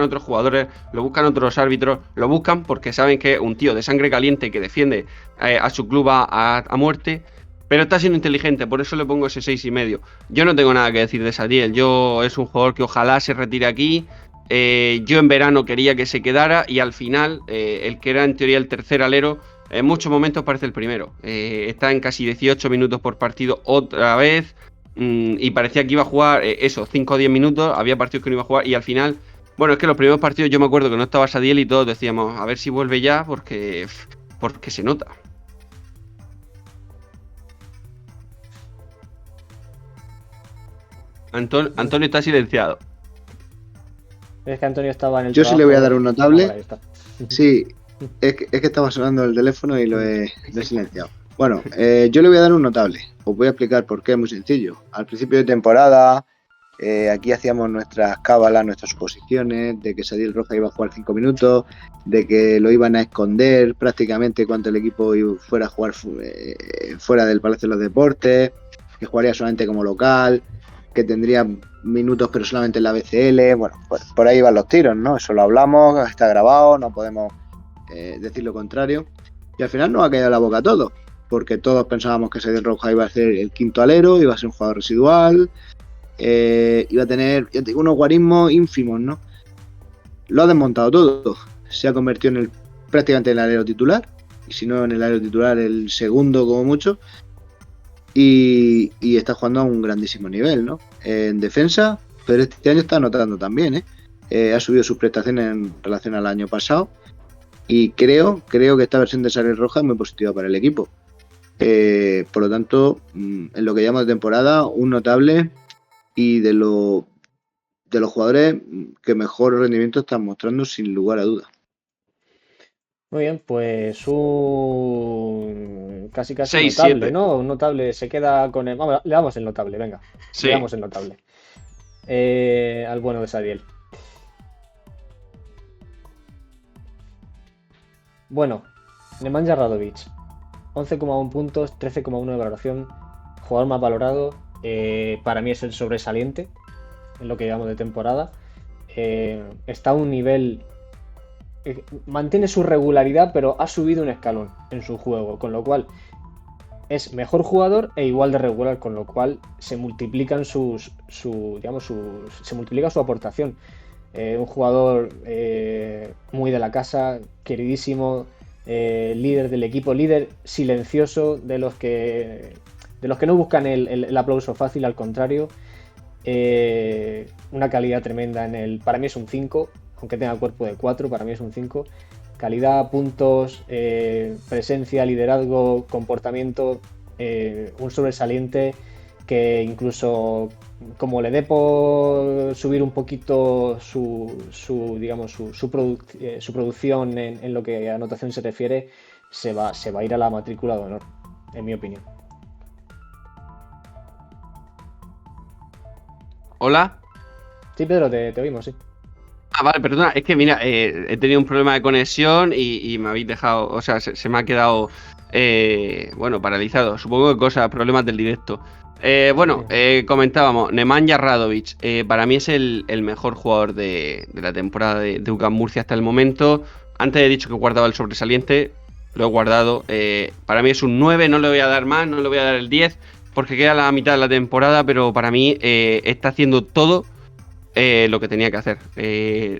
otros jugadores, lo buscan otros árbitros, lo buscan porque saben que es un tío de sangre caliente que defiende a su club a muerte, pero está siendo inteligente, por eso le pongo ese 6,5. Yo no tengo nada que decir de Sadiel, es un jugador que ojalá se retire aquí. Yo en verano quería que se quedara y al final el que era en teoría el tercer alero en muchos momentos parece el primero. Está en casi 18 minutos por partido otra vez y parecía que iba a jugar 5 o 10 minutos, había partidos que no iba a jugar y al final, bueno, es que los primeros partidos yo me acuerdo que no estaba Sadiel y todos decíamos a ver si vuelve ya porque se nota. Antonio está silenciado. Es que Antonio estaba en el Yo sí trabajo. le voy a dar un notable. Ahí está. Sí, es que estaba sonando el teléfono y lo he silenciado. Bueno, yo le voy a dar un notable. Os voy a explicar por qué, es muy sencillo. Al principio de temporada, aquí hacíamos nuestras cábalas, nuestras suposiciones de que Sadiel Rojas iba a jugar 5 minutos, de que lo iban a esconder prácticamente cuando el equipo fuera a jugar fuera del Palacio de los Deportes, que jugaría solamente como local, que tendría minutos pero solamente en la BCL. Bueno, pues por ahí van los tiros, ¿no? Eso lo hablamos, está grabado, no podemos decir lo contrario. Y al final nos ha caído la boca a todos, porque todos pensábamos que Sadiel Rojas iba a ser el quinto alero, iba a ser un jugador residual, iba a tener unos guarismos ínfimos, ¿no? Lo ha desmontado todo. Se ha convertido en prácticamente en el alero titular, y si no en el alero titular, el segundo como mucho. Y está jugando a un grandísimo nivel, ¿no? En defensa, pero este año está anotando también, ha subido sus prestaciones en relación al año pasado. Y creo que esta versión de Sadiel Rojas es muy positiva para el equipo. Por lo tanto, en lo que llamamos de temporada, un notable y de los jugadores que mejor rendimiento están mostrando sin lugar a dudas. Muy bien, pues un casi 6, notable, 7. ¿no? Un notable se queda con el. Vamos, le damos el notable, venga. Sí. Le damos el notable. Al bueno de Sadiel. Bueno, Nemanja Radovic. 11,1 puntos, 13,1 de valoración. Jugador más valorado. Para mí es el sobresaliente en lo que llevamos de temporada. Está a un nivel. Mantiene su regularidad, pero ha subido un escalón en su juego, con lo cual es mejor jugador e igual de regular, con lo cual se multiplican se multiplica su aportación. Un jugador muy de la casa, queridísimo, líder del equipo, líder silencioso, de los que no buscan el aplauso fácil, al contrario. Una calidad tremenda para mí es un 5, aunque tenga cuerpo de 4, para mí es un 5. Calidad, puntos, presencia, liderazgo, comportamiento, un sobresaliente que incluso como le dé por subir un poquito digamos, su producción en lo que a anotación se refiere, se va a ir a la matrícula de honor, en mi opinión. Hola. Sí, Pedro, te oímos, sí. Vale, perdona, es que mira, he tenido un problema de conexión y me habéis dejado, o sea, se me ha quedado, bueno, paralizado. Supongo que problemas del directo. Bueno, comentábamos, Nemanja Radovic, para mí es el mejor jugador de la temporada de UCAM Murcia hasta el momento. Antes he dicho que guardaba el sobresaliente, lo he guardado. Para mí es un 9, no le voy a dar más, no le voy a dar el 10, porque queda la mitad de la temporada, pero para mí está haciendo todo lo que tenía que hacer.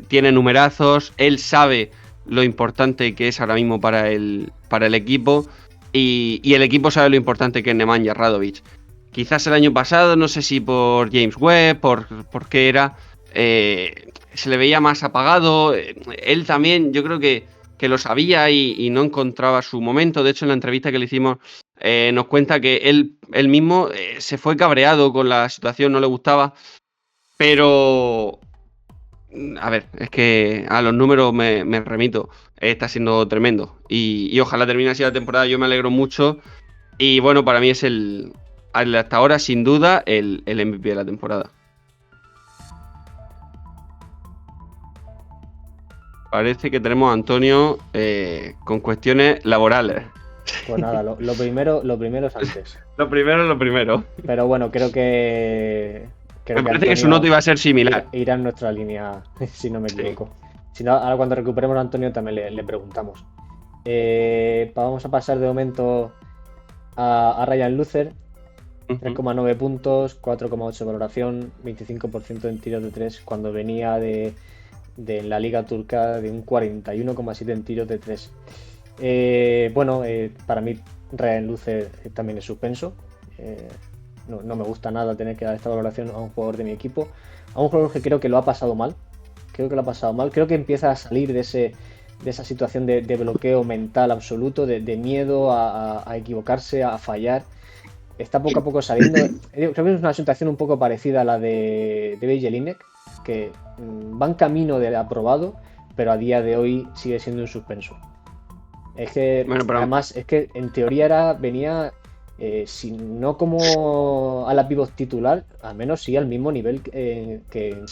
Tiene numerazos, él sabe lo importante que es ahora mismo para el equipo y el equipo sabe lo importante que es Nemanja Radovic. Quizás el año pasado, no sé si por James Webb, por qué era, se le veía más apagado. Él también, yo creo que lo sabía y no encontraba su momento. De hecho, en la entrevista que le hicimos, nos cuenta que él mismo se fue cabreado con la situación, no le gustaba. Pero, a ver, es que a los números me remito. Está siendo tremendo. Y ojalá termine así la temporada. Yo me alegro mucho. Y bueno, para mí es hasta ahora, sin duda, el MVP de la temporada. Parece que tenemos a Antonio con cuestiones laborales. Pues nada, lo primero es antes. Lo primero. Pero bueno, creo que Me parece que su nota iba a ser similar. Irá en nuestra línea, si no me equivoco. Si no, ahora cuando recuperemos a Antonio también le preguntamos. Vamos a pasar de momento a Ryan Lucer. 3,9 puntos, 4,8 valoración, 25% en tiros de 3 cuando venía de la liga turca de un 41,7 en tiros de 3. Para mí Ryan Lucer también es suspenso. No me gusta nada tener que dar esta valoración a un jugador de mi equipo, a un jugador que creo que lo ha pasado mal. Creo que empieza a salir de esa situación de bloqueo mental absoluto, de miedo a equivocarse, a fallar. Está poco a poco saliendo. Creo que es una situación un poco parecida a la de Jelinek, que va en camino de aprobado, pero a día de hoy sigue siendo un suspenso. Es que, además, es que en teoría venía, si no como a la pivot titular, al menos sí al mismo nivel que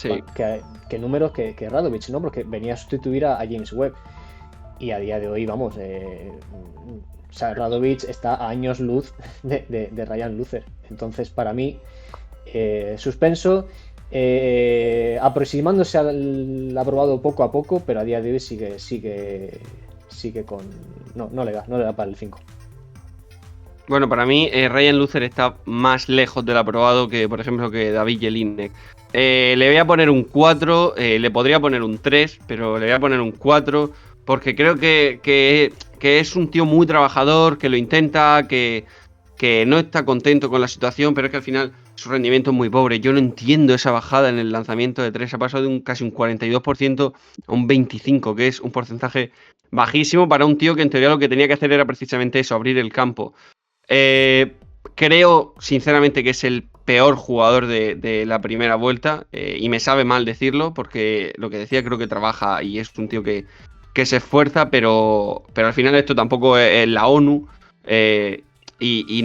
números que Radovic, ¿no? Porque venía a sustituir a James Webb. Y a día de hoy, vamos, o sea, Radovic está a años luz de Ryan Lucer. Entonces, para mí, suspenso, aproximándose al aprobado poco a poco, pero a día de hoy sigue con... No le da para el 5. Bueno, para mí Ryan Lucer está más lejos del aprobado que, por ejemplo, que David Jelinek. Le voy a poner un 4, le podría poner un 3, pero le voy a poner un 4 porque creo que es un tío muy trabajador, que lo intenta, que no está contento con la situación, pero es que al final su rendimiento es muy pobre. Yo no entiendo esa bajada en el lanzamiento de 3. Ha pasado de casi un 42% a un 25%, que es un porcentaje bajísimo para un tío que en teoría lo que tenía que hacer era precisamente eso, abrir el campo. Creo sinceramente que es el peor jugador de la primera vuelta y me sabe mal decirlo porque lo que decía, creo que trabaja y es un tío que se esfuerza, pero al final esto tampoco es la ONU y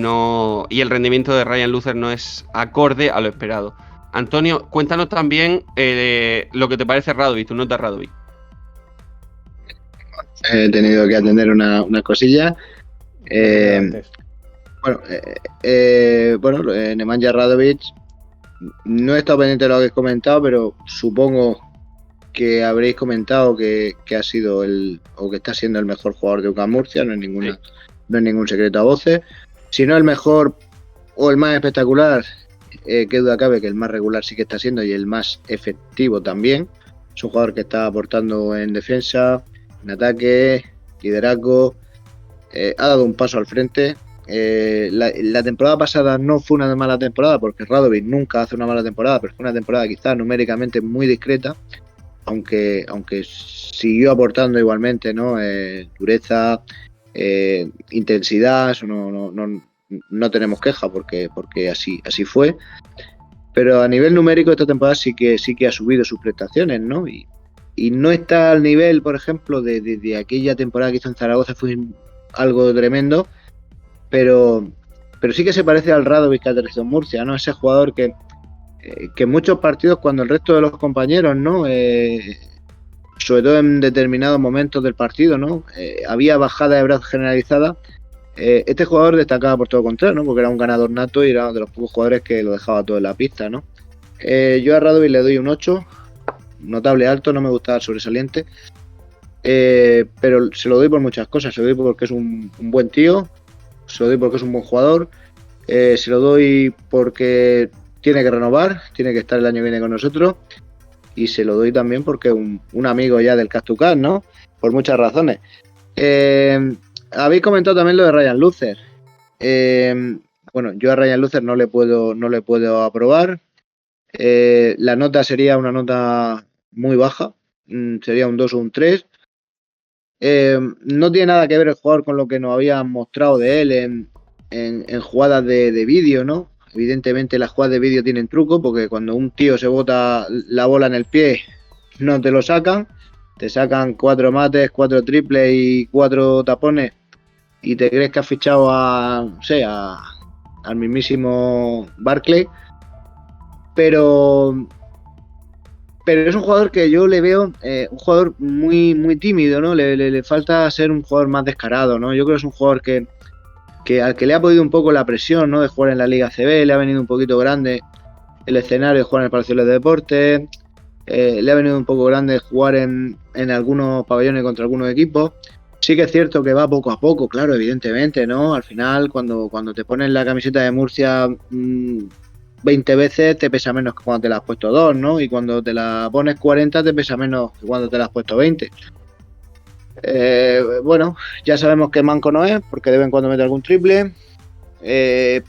el rendimiento de Ryan Lucer no es acorde a lo esperado. Antonio, cuéntanos también lo que te parece Radovic, tu nota Radovic. He tenido que atender una cosilla. Nemanja Radovic, no he estado pendiente de lo que habéis comentado, pero supongo que habréis comentado que ha sido que está siendo el mejor jugador de UCAM Murcia, no es ningún secreto a voces. Si no el mejor o el más espectacular, qué duda cabe que el más regular sí que está siendo y el más efectivo también. Es un jugador que está aportando en defensa, en ataque, liderazgo, ha dado un paso al frente. La temporada pasada no fue una mala temporada porque Radovic nunca hace una mala temporada, pero fue una temporada quizás numéricamente muy discreta, aunque siguió aportando igualmente, ¿no? Dureza, intensidad, eso no tenemos queja porque así fue. Pero a nivel numérico esta temporada sí que ha subido sus prestaciones, ¿no? Y no está al nivel, por ejemplo, de aquella temporada que hizo en Zaragoza, fue algo tremendo, pero sí que se parece al Radovic que aterrizó en Murcia, ¿no? Ese jugador que en muchos partidos, cuando el resto de los compañeros, ¿no? Sobre todo en determinados momentos del partido, ¿no? Había bajada de brazos generalizada. Este jugador destacaba por todo lo contrario, ¿no? Porque era un ganador nato y era de los pocos jugadores que lo dejaba todo en la pista, ¿no? Yo a Radovic le doy un 8, notable alto, no me gustaba el sobresaliente, pero se lo doy por muchas cosas. Se lo doy porque es un buen tío, se lo doy porque es un buen jugador, se lo doy porque tiene que renovar, tiene que estar el año que viene con nosotros, y se lo doy también porque un amigo ya del Castucar, ¿no? Por muchas razones. Habéis comentado también lo de Ryan Lucer. Bueno, yo a Ryan Lucer no le puedo aprobar. La nota sería una nota muy baja, sería un 2 o un 3. No tiene nada que ver el jugador con lo que nos habían mostrado de él en jugadas de vídeo, ¿no? Evidentemente las jugadas de vídeo tienen truco, porque cuando un tío se bota la bola en el pie no te lo sacan, te sacan 4 mates, 4 triples y 4 tapones y te crees que has fichado al mismísimo Barkley, pero es un jugador que yo le veo un jugador muy, muy tímido, ¿no? Le falta ser un jugador más descarado, ¿no? Yo creo que es un jugador que al que le ha podido un poco la presión, ¿no? De jugar en la Liga CB, le ha venido un poquito grande el escenario de jugar en el Palacio de Deportes, le ha venido un poco grande jugar en algunos pabellones contra algunos equipos. Sí que es cierto que va poco a poco, claro, evidentemente, ¿no? Al final, cuando te pones la camiseta de Murcia 20 veces, te pesa menos que cuando te la has puesto 2, ¿no? Y cuando te la pones 40, te pesa menos que cuando te la has puesto 20. Bueno, ya sabemos que manco no es, porque de vez en cuando mete algún triple,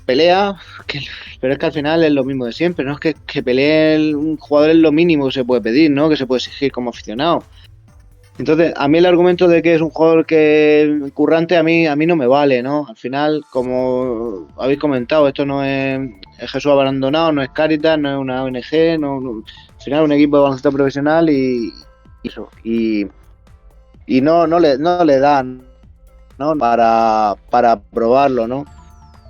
pelea, pero es que al final es lo mismo de siempre, ¿no? Es que pelee un jugador es lo mínimo que se puede pedir, ¿no? Que se puede exigir como aficionado. Entonces, a mí el argumento de que es un jugador que currante a mí no me vale, ¿no? Al final, como habéis comentado, esto no es Jesús abandonado, no es Cáritas, no es una ONG, no, al final es un equipo de baloncesto profesional y no le dan, ¿no? para probarlo, ¿no?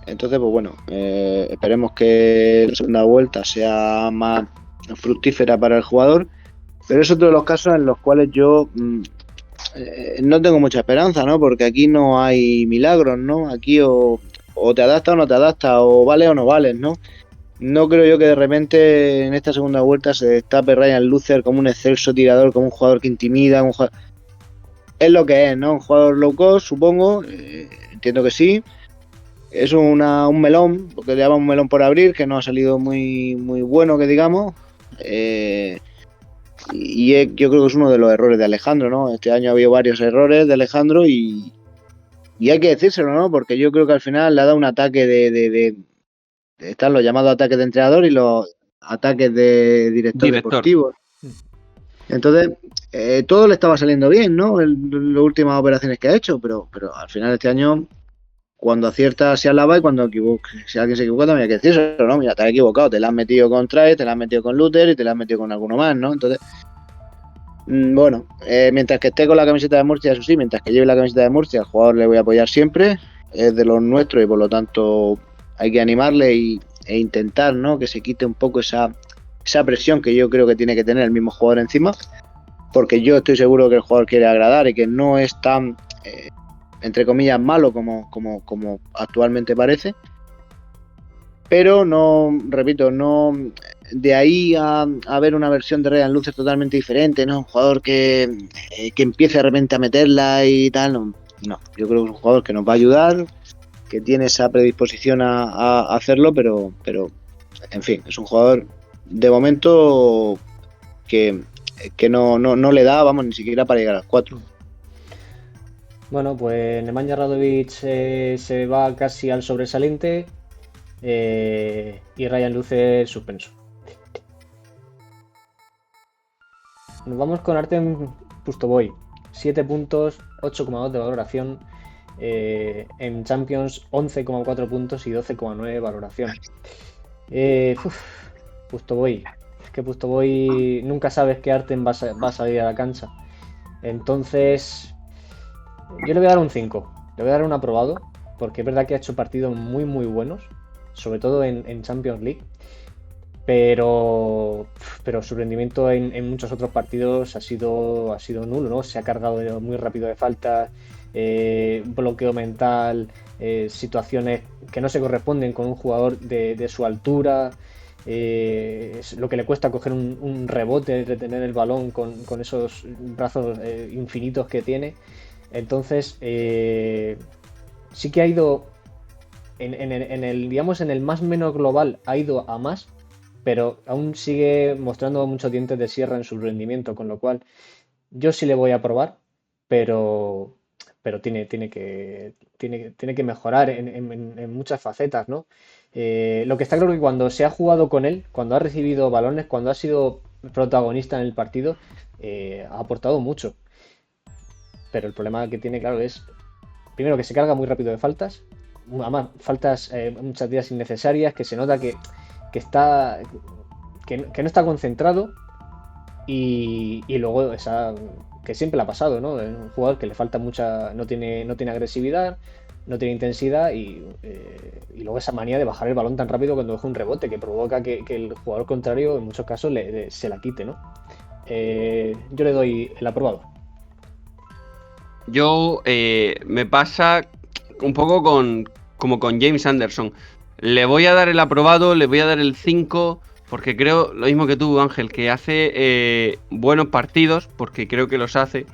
Entonces, pues bueno, esperemos que la segunda vuelta sea más fructífera para el jugador, pero es otro de los casos en los cuales yo no tengo mucha esperanza, ¿no? Porque aquí no hay milagros, ¿no? Aquí o te adaptas o no te adaptas, o vales o no vales, ¿no? No creo yo que de repente en esta segunda vuelta se destape Ryan Lucer como un excelso tirador, como un jugador que intimida, es lo que es, ¿no? Un jugador low cost, supongo, entiendo que sí. Es un melón, porque le llaman un melón por abrir, que no ha salido muy, muy bueno, que digamos. Yo creo que es uno de los errores de Alejandro, ¿no? Este año ha habido varios errores de Alejandro y hay que decírselo, ¿no? Porque yo creo que al final le ha dado un ataque están los llamados ataques de entrenador y los ataques de director deportivo. Entonces, todo le estaba saliendo bien, ¿no? Las últimas operaciones que ha hecho, pero al final este año, cuando acierta se alaba y cuando si alguien se equivoca también hay que decirlo, ¿no? Mira, te has equivocado, te la has metido con Trae, te la has metido con Luther y te la has metido con alguno más, ¿no? Entonces, bueno, mientras que esté con la camiseta de Murcia, eso sí, mientras que lleve la camiseta de Murcia, al jugador le voy a apoyar siempre, es de los nuestros y por lo tanto hay que animarle e intentar, ¿no? Que se quite un poco esa presión que yo creo que tiene que tener el mismo jugador encima, porque yo estoy seguro que el jugador quiere agradar y que no es tan entre comillas malo como actualmente parece, pero no, repito, no de ahí a ver una versión de Ryan Lucer totalmente diferente, ¿no? Un jugador que empiece de repente a meterla y tal, no, yo creo que es un jugador que nos va a ayudar, que tiene esa predisposición a hacerlo, pero en fin, es un jugador de momento que no le da, vamos, ni siquiera para llegar al 4. Bueno, pues Nemanja Radovic se va casi al sobresaliente y Ryan Lucer suspenso. Nos vamos con Artem Pustovoy, 7 puntos, 8,2 de valoración, en Champions 11,4 puntos y 12,9 de valoración. Pustoboy. Es que Pustoboy nunca sabes qué Arten va a salir a la cancha. Entonces, yo le voy a dar un 5. Le voy a dar un aprobado, porque es verdad que ha hecho partidos muy, muy buenos, sobre todo en Champions League. Pero su rendimiento en muchos otros partidos ha sido nulo, ¿no? Se ha cargado muy rápido de faltas, bloqueo mental, situaciones que no se corresponden con un jugador de su altura, es lo que le cuesta coger un rebote, retener el balón con esos brazos infinitos que tiene. Entonces, sí que ha ido digamos, en el más menos global ha ido a más, pero aún sigue mostrando muchos dientes de sierra en su rendimiento, con lo cual yo sí le voy a probar, pero, pero tiene que mejorar en muchas facetas, ¿no? Lo que está claro es que cuando se ha jugado con él, cuando ha recibido balones, cuando ha sido protagonista en el partido, ha aportado mucho. Pero el problema que tiene, claro, es primero que se carga muy rápido de faltas, además faltas muchas días innecesarias, que se nota que está que no está concentrado y luego esa que siempre le ha pasado, ¿no? Es un jugador que le falta mucha, no tiene agresividad, no tiene intensidad y luego esa manía de bajar el balón tan rápido cuando deja un rebote que provoca que el jugador contrario en muchos casos se la quite, ¿no? Yo le doy el aprobado. Yo me pasa un poco como con James Anderson. Le voy a dar el aprobado, le voy a dar el 5, porque creo lo mismo que tú, Ángel, que hace buenos partidos, porque creo que los hace,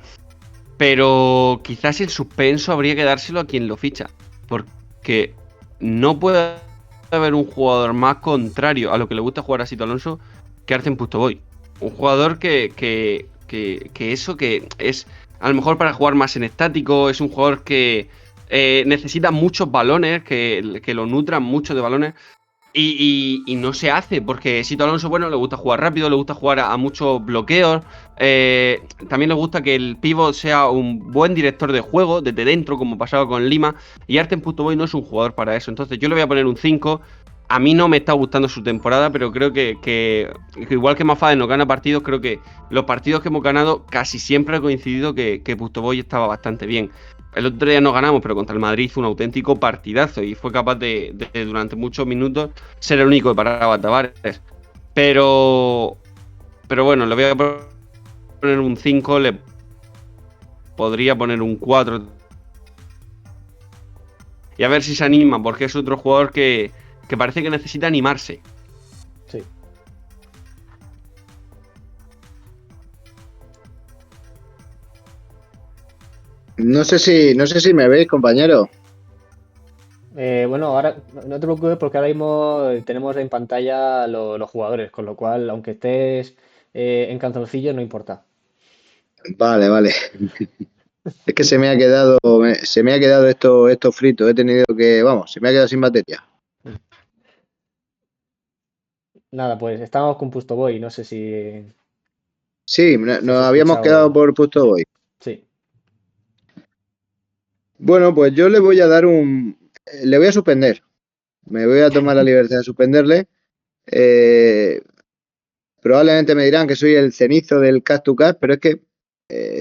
pero quizás el suspenso habría que dárselo a quien lo ficha, porque no puede haber un jugador más contrario a lo que le gusta jugar a Sito Alonso que Arsen Pustoboy. Un jugador que eso que es a lo mejor para jugar más en estático, es un jugador que necesita muchos balones, que lo nutran mucho de balones. Y no se hace, porque Sito Alonso, bueno, le gusta jugar rápido, le gusta jugar a muchos bloqueos. También le gusta que el pívot sea un buen director de juego, desde dentro, como pasaba con Lima. Y Artem Pustoboy no es un jugador para eso. Entonces yo le voy a poner un 5. A mí no me está gustando su temporada, pero creo que igual que Mafade nos gana partidos, creo que los partidos que hemos ganado casi siempre ha coincidido que Pustoboy estaba bastante bien. El otro día no ganamos, pero contra el Madrid hizo un auténtico partidazo y fue capaz de durante muchos minutos ser el único que paraba a Tavares. Pero bueno, le voy a poner un 5, le podría poner un 4. Y a ver si se anima, porque es otro jugador que parece que necesita animarse. Sí. No sé si me veis, compañero. Bueno, ahora no te preocupes porque ahora mismo tenemos en pantalla los jugadores, con lo cual, aunque estés en canzoncillo, no importa. Vale, vale. Es que se me ha quedado esto frito. He tenido que, vamos, se me ha quedado sin batería. Nada, pues estábamos con Pustoboy, no sé Sí, si has nos habíamos quedado escuchado. por puesto hoy. Sí. Bueno, pues yo le voy a dar le voy a suspender. Me voy a tomar la libertad de suspenderle. Eh, Probablemente me dirán que soy el cenizo del Cat to Cat, pero es que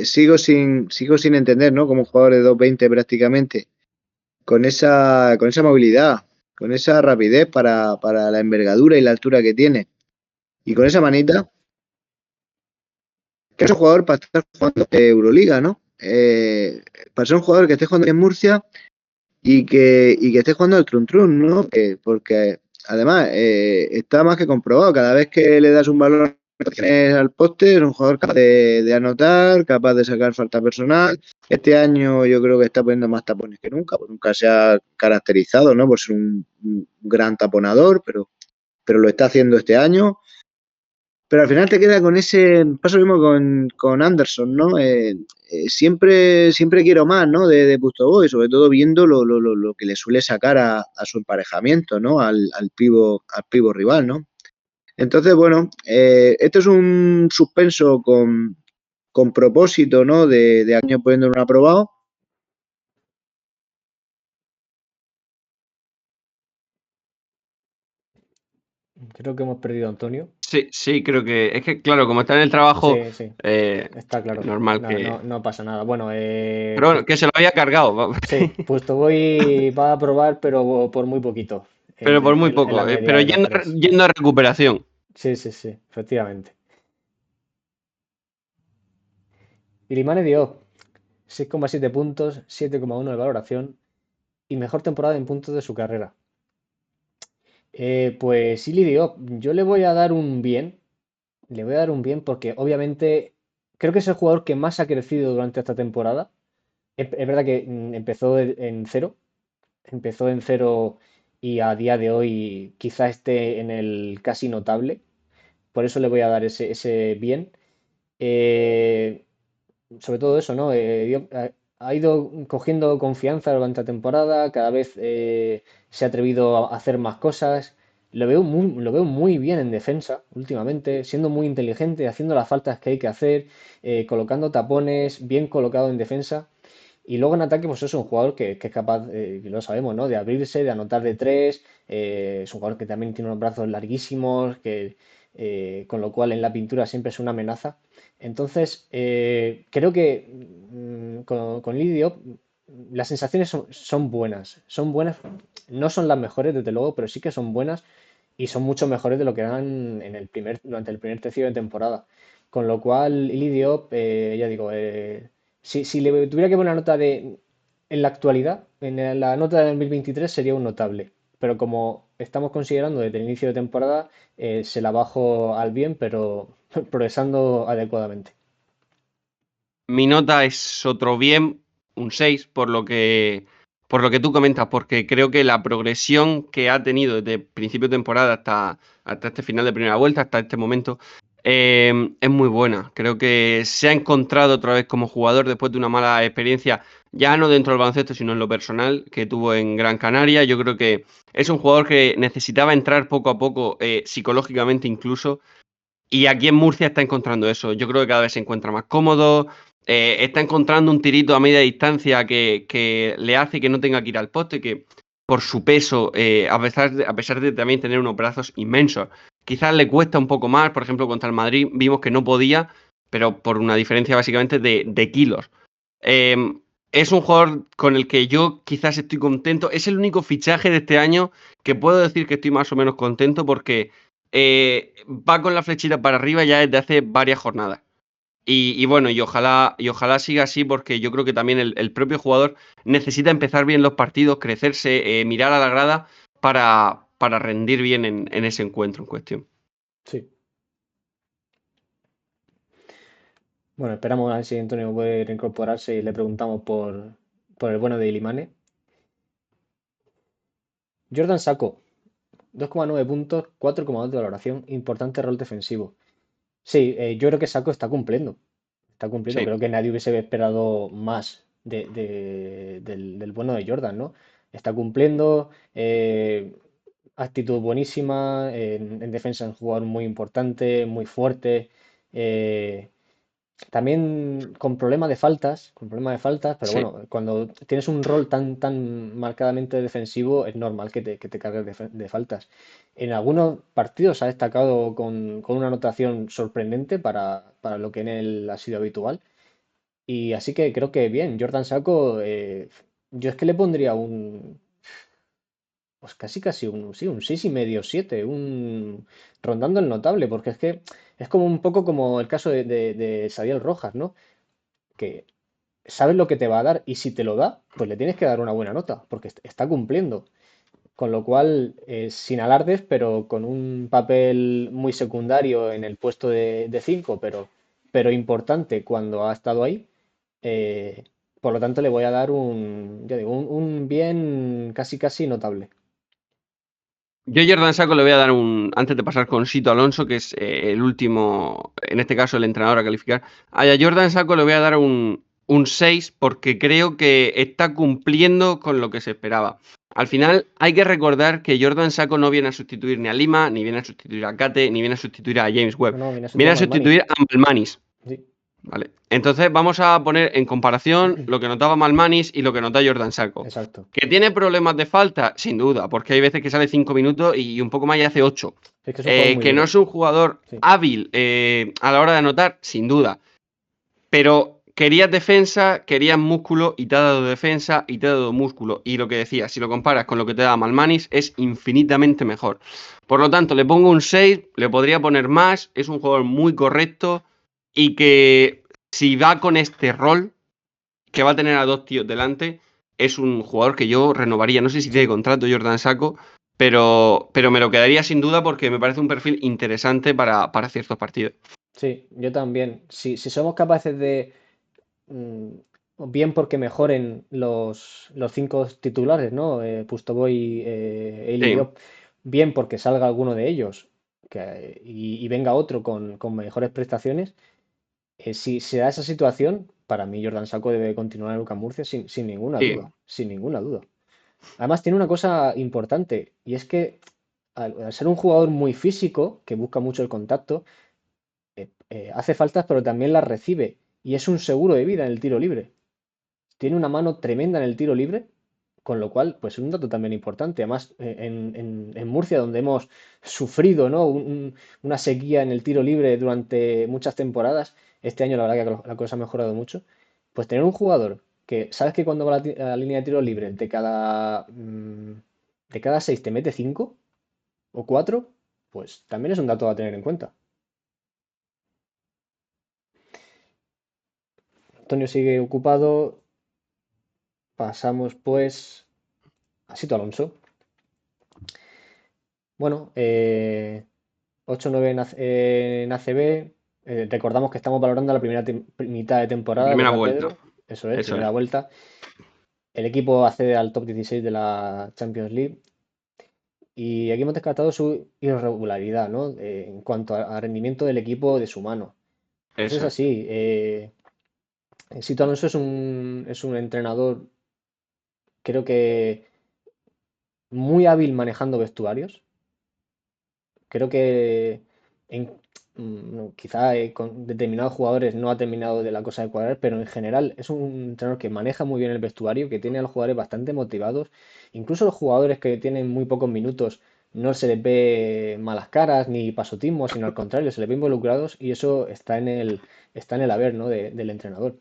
sigo sin entender, ¿no? Como un jugador de 2.20 prácticamente, con esa movilidad, con esa rapidez para la envergadura y la altura que tiene, y con esa manita, que es un jugador para estar jugando Euroliga, ¿no? Para ser un jugador que esté jugando en Murcia y que esté jugando el Trun Trun, ¿no? Porque además está más que comprobado, cada vez que le das un balón al poste es un jugador capaz de anotar, capaz de sacar falta personal. Este año yo creo que está poniendo más tapones que nunca, porque nunca se ha caracterizado, ¿no? Por ser un gran taponador, pero lo está haciendo este año. Pero al final te queda con ese, pasa lo mismo con Anderson, ¿no? Siempre quiero más, ¿no? De Pustoboy, sobre todo viendo lo que le suele sacar a su emparejamiento, ¿no? Al pivo rival, ¿no? Entonces, bueno, esto es un suspenso con propósito, ¿no? De año poniendo un aprobado. Creo que hemos perdido a Antonio. Sí, creo que. Es que, claro, como está en el trabajo, Sí, está claro. normal que. No pasa nada. Bueno, Pero bueno, pues que se lo había cargado. sí, Puesto Boy va a probar, pero por muy poquito, Pero por muy en la poco. media Pero de los tres. yendo a recuperación. Sí, efectivamente. Ilimane Diop, 6,7 puntos, 7,1 de valoración y mejor temporada en puntos de su carrera. Pues Ili Diop, yo le voy a dar un bien. Le voy a dar un bien porque obviamente creo que es el jugador que más ha crecido durante esta temporada. Es verdad que en cero, empezó en cero y a día de hoy quizá esté en el casi notable. Por eso le voy a dar ese bien. Eh, Sobre todo eso, ¿no? Ha ido cogiendo confianza durante la temporada, cada vez se ha atrevido a hacer más cosas. Lo veo muy bien en defensa últimamente, siendo muy inteligente, haciendo las faltas que hay que hacer, colocando tapones, bien colocado en defensa. Y luego en ataque, pues es un jugador que es capaz, lo sabemos, ¿no? De abrirse, de anotar de tres. Es un jugador que también tiene unos brazos larguísimos, con lo cual en la pintura siempre es una amenaza. Entonces, creo que con Lidio las sensaciones son buenas. Son buenas, no son las mejores, desde luego, pero sí que son buenas y son mucho mejores de lo que eran durante el primer tercio de temporada. Con lo cual, Lidio, ya digo, si le tuviera que poner una nota en la actualidad, la nota de 2023 sería un notable. Pero como estamos considerando desde el inicio de temporada, se la bajo al bien, pero progresando adecuadamente. Mi nota es otro bien, un 6, por lo que tú comentas, porque creo que la progresión que ha tenido desde principio de temporada hasta este final de primera vuelta, hasta este momento, es muy buena. Creo que se ha encontrado otra vez como jugador después de una mala experiencia, ya no dentro del baloncesto, sino en lo personal, que tuvo en Gran Canaria. Yo creo que es un jugador que necesitaba entrar poco a poco, psicológicamente incluso, y aquí en Murcia está encontrando eso. Yo creo que cada vez se encuentra más cómodo. Está encontrando un tirito a media distancia que le hace que no tenga que ir al poste, que por su peso, a pesar de también tener unos brazos inmensos, quizás le cuesta un poco más. Por ejemplo, contra el Madrid vimos que no podía, pero por una diferencia básicamente de kilos. Eh, es un jugador con el que yo quizás estoy contento. Es el único fichaje de este año que puedo decir que estoy más o menos contento porque va con la flechita para arriba ya desde hace varias jornadas. Y bueno, y ojalá siga así porque yo creo que también el propio jugador necesita empezar bien los partidos, crecerse, mirar a la grada para rendir bien en ese encuentro en cuestión. Sí. Bueno, esperamos a ver si Antonio puede reincorporarse y le preguntamos por el bueno de Ilimane. Jordan Sacco, 2,9 puntos, 4,2 de valoración, importante rol defensivo. Sí, yo creo que Sacco está cumpliendo. Está cumpliendo. Sí. Creo que nadie hubiese esperado más del bueno de Jordan, ¿no? Está cumpliendo, actitud buenísima, en defensa es un jugador muy importante, muy fuerte. eh, También con problema de faltas, pero Sí. bueno, cuando tienes un rol tan marcadamente defensivo, es normal que te cargues de faltas. En algunos partidos ha destacado con una anotación sorprendente para lo que en él ha sido habitual. Y así que creo que bien, Jordan Sacco, yo es que le pondría pues casi sí, un 6,5, 7 rondando el notable, porque es que es como un poco como el caso de Sadiel Rojas, ¿no? Que sabes lo que te va a dar y si te lo da, pues le tienes que dar una buena nota, porque está cumpliendo. Con lo cual, sin alardes, pero con un papel muy secundario en el puesto de 5, pero importante cuando ha estado ahí. eh, por lo tanto, le voy a dar ya digo, un bien casi notable. Yo a Jordan Sacco le voy a dar antes de pasar con Sito Alonso, que es el último, en este caso el entrenador a calificar, a Jordan Sacco le voy a dar un 6 porque creo que está cumpliendo con lo que se esperaba. Al final hay que recordar que Jordan Sacco no viene a sustituir ni a Lima, ni viene a sustituir a Kate, ni viene a sustituir a James Webb. No, viene a Viene sustituir a a Malmanis. sustituir a Malmanis. Sí, Vale. Entonces vamos a poner en comparación lo que notaba Malmanis y lo que nota Jordan Sacco. Exacto. ¿Que tiene problemas de falta? Sin duda, porque hay veces que sale 5 minutos y un poco más y hace 8. Es que es un jugador muy Que no duro. es un jugador Sí. hábil a la hora de anotar, sin duda. Pero querías defensa, querías músculo y te ha dado defensa y te ha dado músculo. Y lo que decía, si lo comparas con lo que te da Malmanis, es infinitamente mejor. Por lo tanto, le pongo un 6, le podría poner más, es un jugador muy correcto y que si va con este rol, que va a tener a 2 tíos delante, es un jugador que yo renovaría. No sé si tiene contrato Jordan Sacco, pero me lo quedaría sin duda porque me parece un perfil interesante para ciertos partidos. Sí, yo también. Si somos capaces de, mm, bien porque mejoren los cinco titulares, ¿no? Pustoboy, Eili Sí, Diop, bien porque salga alguno de ellos y venga otro con mejores prestaciones. Si se da esa situación, para mí Jordan Sacco debe continuar en UCAM Murcia sin ninguna sí, duda, sin ninguna duda. Además tiene una cosa importante y es que al ser un jugador muy físico, que busca mucho el contacto, hace faltas pero también las recibe y es un seguro de vida en el tiro libre. Tiene una mano tremenda en el tiro libre, con lo cual, pues es un dato también importante. Además, en Murcia, donde hemos sufrido, ¿no? Una sequía en el tiro libre durante muchas temporadas, este año la verdad que la cosa ha mejorado mucho, pues tener un jugador que sabes que cuando va a la línea de tiro libre, de cada seis te mete cinco o cuatro, pues también es un dato a tener en cuenta. Antonio sigue ocupado, pasamos pues a Sito Alonso. Bueno, 8-9 en ACB. Recordamos que estamos valorando la primera mitad de la temporada, primera ¿verdad, vuelta. Pedro? Eso es, Eso primera es. vuelta. El equipo accede al top 16 de la Champions League y aquí hemos descartado su irregularidad, ¿no? En cuanto a rendimiento del equipo de su mano. Eso es Eso es. así. Sito Alonso es un entrenador, creo que muy hábil manejando vestuarios. Creo que en- no, quizá con determinados jugadores no ha terminado de la cosa de cuadrar, pero en general es un entrenador que maneja muy bien el vestuario, que tiene a los jugadores bastante motivados. Incluso los jugadores que tienen muy pocos minutos no se les ve malas caras ni pasotismo, sino al contrario, se les ve involucrados y eso está en el haber, ¿no? del entrenador.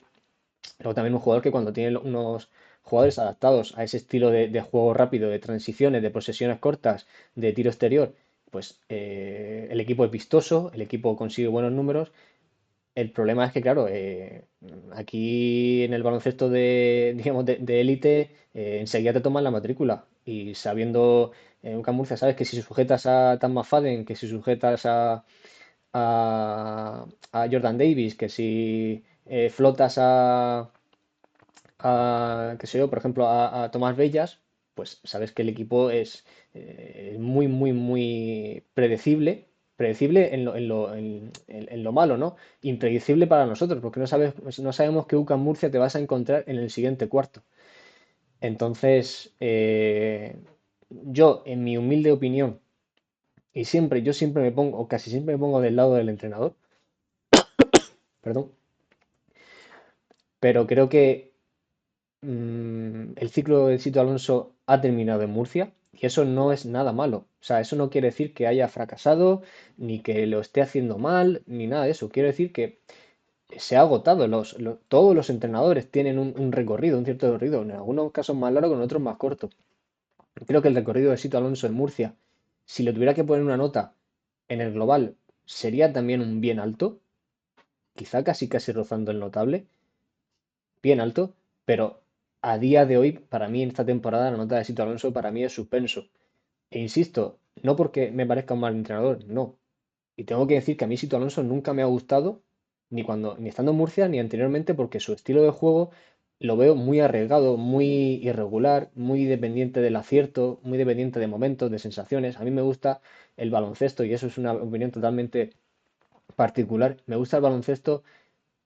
Luego también un jugador que cuando tiene unos jugadores adaptados a ese estilo de juego rápido, de transiciones, de posesiones cortas, de tiro exterior, pues el equipo es vistoso, el equipo consigue buenos números. El problema es que, claro, aquí en el baloncesto digamos, de élite, enseguida te toman la matrícula. Y sabiendo, en UCAM Murcia, sabes que si sujetas a Tam McFadden, que si sujetas a Jordan Davis, que si flotas qué sé yo, por ejemplo, a Tomás Bellas, pues sabes que el equipo es muy, muy, muy predecible en lo malo, ¿no? Impredecible para nosotros, porque no sabemos qué UCAM Murcia te vas a encontrar en el siguiente cuarto. Entonces, yo, en mi humilde opinión, yo siempre me pongo, o casi siempre me pongo del lado del entrenador, perdón, pero creo que el ciclo del Sito Alonso ha terminado en Murcia y eso no es nada malo. O sea, eso no quiere decir que haya fracasado, ni que lo esté haciendo mal, ni nada de eso. Quiere decir que se ha agotado. Todos los entrenadores tienen un recorrido, un cierto recorrido, en algunos casos más largo, en otros más corto. Creo que el recorrido de Sito Alonso en Murcia, si le tuviera que poner una nota en el global, sería también un bien alto, quizá casi casi rozando el notable, bien alto, pero a día de hoy, para mí en esta temporada, la nota de Sito Alonso para mí es suspenso. E insisto, no porque me parezca un mal entrenador, no. Y tengo que decir que a mí Sito Alonso nunca me ha gustado, ni estando en Murcia, ni anteriormente, porque su estilo de juego lo veo muy arriesgado, muy irregular, muy dependiente del acierto, muy dependiente de momentos, de sensaciones. A mí me gusta el baloncesto, y eso es una opinión totalmente particular. Me gusta el baloncesto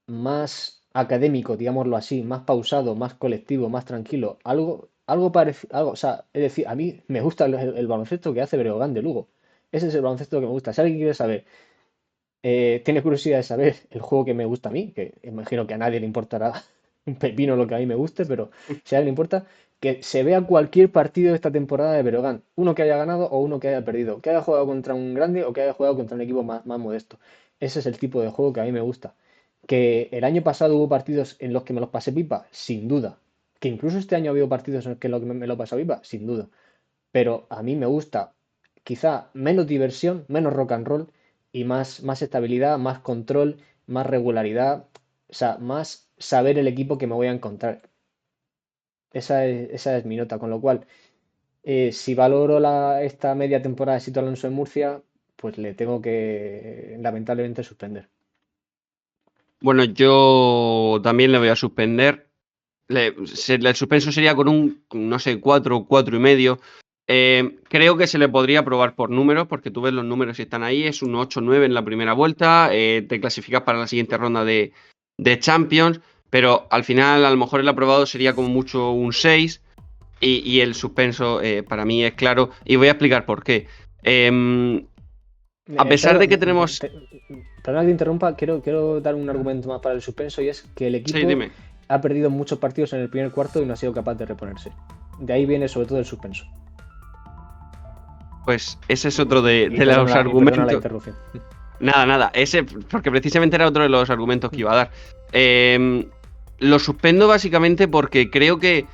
más académico, digámoslo así, más pausado, más colectivo, más tranquilo, algo parecido, o sea, es decir, a mí me gusta el baloncesto que hace Breogán de Lugo. Ese es el baloncesto que me gusta. Si alguien quiere saber tiene curiosidad de saber el juego que me gusta a mí, que imagino que a nadie le importará un pepino lo que a mí me guste, pero si a alguien le importa, que se vea cualquier partido de esta temporada de Breogán, uno que haya ganado o uno que haya perdido, que haya jugado contra un grande o que haya jugado contra un equipo más modesto. Ese es el tipo de juego que a mí me gusta. Que el año pasado hubo partidos en los que me los pasé pipa, sin duda. Que incluso este año ha habido partidos en los que me lo he pasado pipa, sin duda. Pero a mí me gusta quizá menos diversión, menos rock and roll y más estabilidad, más control, más regularidad, o sea, más saber el equipo que me voy a encontrar. Esa es mi nota, con lo cual, si valoro esta media temporada de Sito Alonso en Murcia, pues le tengo que lamentablemente suspender. Bueno, yo también le voy a suspender. El suspenso sería con un, no sé, 4, 4,5. Creo que se le podría probar por números, porque tú ves los números y están ahí. Es un 8-9 en la primera vuelta. Te clasificas para la siguiente ronda de Champions. Pero al final, a lo mejor el aprobado sería como mucho un 6. Y el suspenso para mí es claro. Y voy a explicar por qué. A pesar Pedro, de que tenemos. perdona que te interrumpa, quiero dar un argumento más para el suspenso y es que el Sí, equipo dime. ha perdido muchos partidos en el primer cuarto y no ha sido capaz de reponerse. De ahí viene sobre todo el suspenso. Pues ese es otro de, Y de los perdona la argumentos. interrupción. Nada, nada. Ese, porque precisamente era otro de los argumentos que iba a dar. Lo suspendo básicamente porque creo que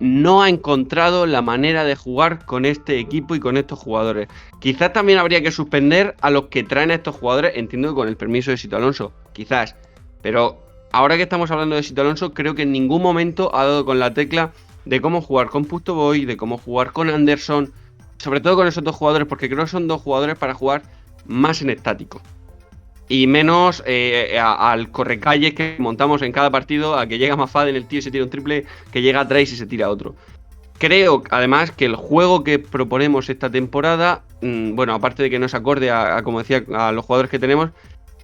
no ha encontrado la manera de jugar con este equipo y con estos jugadores. Quizás también habría que suspender a los que traen a estos jugadores, entiendo que con el permiso de Sito Alonso, quizás. Pero ahora que estamos hablando de Sito Alonso, creo que en ningún momento ha dado con la tecla de cómo jugar con Pusto Boy, de cómo jugar con Anderson, sobre todo con esos dos jugadores, porque creo que son dos jugadores para jugar más en estático y menos al correcalles que montamos en cada partido, a que llega Mafad en el tío y se tira un triple, que llega Trace y se tira otro. Creo, además, que el juego que proponemos esta temporada, bueno, aparte de que no es acorde como decía, a los jugadores que tenemos,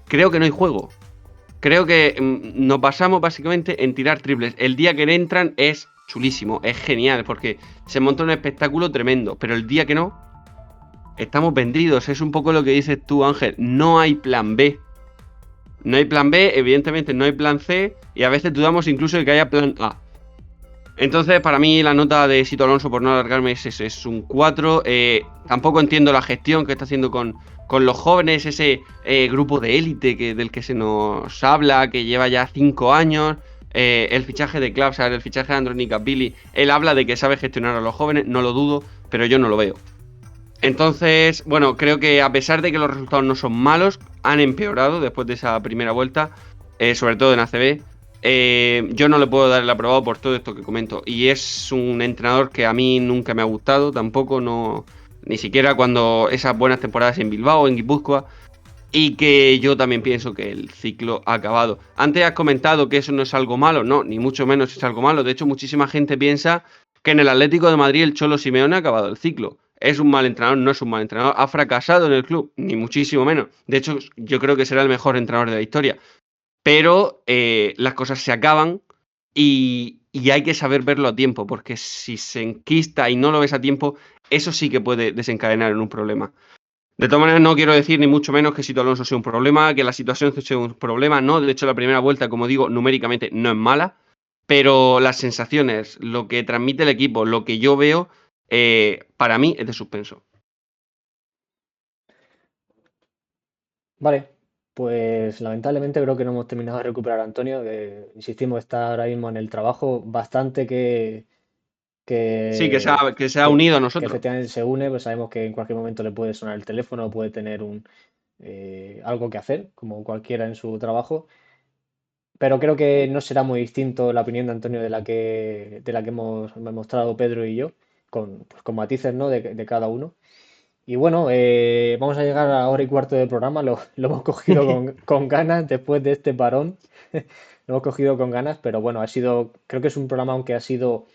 creo que no hay juego. Creo que nos basamos básicamente en tirar triples. El día que entran es chulísimo, es genial, porque se monta un espectáculo tremendo, pero el día que no, estamos vendidos. Es un poco lo que dices tú, Ángel. No hay plan B. No hay plan B, evidentemente no hay plan C, y a veces dudamos incluso de que haya plan A. Entonces, para mí, la nota de Sito Alonso, por no alargarme, es un 4. Tampoco entiendo la gestión que está haciendo con los jóvenes, ese grupo de élite del que se nos habla, que lleva ya 5 años. El fichaje de Klapsar, el fichaje de Andronica Billy. Él habla de que sabe gestionar a los jóvenes, no lo dudo, pero yo no lo veo. Entonces, bueno, creo que a pesar de que los resultados no son malos, han empeorado después de esa primera vuelta, sobre todo en ACB. Yo no le puedo dar el aprobado por todo esto que comento. Y es un entrenador que a mí nunca me ha gustado, tampoco, no, ni siquiera cuando esas buenas temporadas en Bilbao, en Guipúzcoa. Y que yo también pienso que el ciclo ha acabado. Antes has comentado que eso no es algo malo, no, ni mucho menos es algo malo. De hecho, muchísima gente piensa que en el Atlético de Madrid el Cholo Simeone ha acabado el ciclo. ¿Es un mal entrenador? No es un mal entrenador. ¿Ha fracasado en el club? Ni muchísimo menos. De hecho, yo creo que será el mejor entrenador de la historia. Pero las cosas se acaban y hay que saber verlo a tiempo, porque si se enquista y no lo ves a tiempo, eso sí que puede desencadenar en un problema. De todas maneras, no quiero decir ni mucho menos que Sito Alonso sea un problema, que la situación sea un problema, no. De hecho, la primera vuelta, como digo, numéricamente no es mala, pero las sensaciones, lo que transmite el equipo, lo que yo veo, para mí es de suspenso. Vale, pues lamentablemente creo que no hemos terminado de recuperar a Antonio, que insistimos, está ahora mismo en el trabajo bastante Sí, que, que se ha unido a que nosotros. efectivamente se une, pues sabemos que en cualquier momento le puede sonar el teléfono, puede tener algo que hacer, como cualquiera en su trabajo, pero creo que no será muy distinto la opinión de Antonio de la que hemos mostrado Pedro y yo, con matices, ¿no? de cada uno. Y bueno, vamos a llegar a hora y cuarto del programa. Lo hemos cogido con ganas después de este parón. Lo hemos cogido con ganas, pero bueno, creo que es un programa aunque ha sido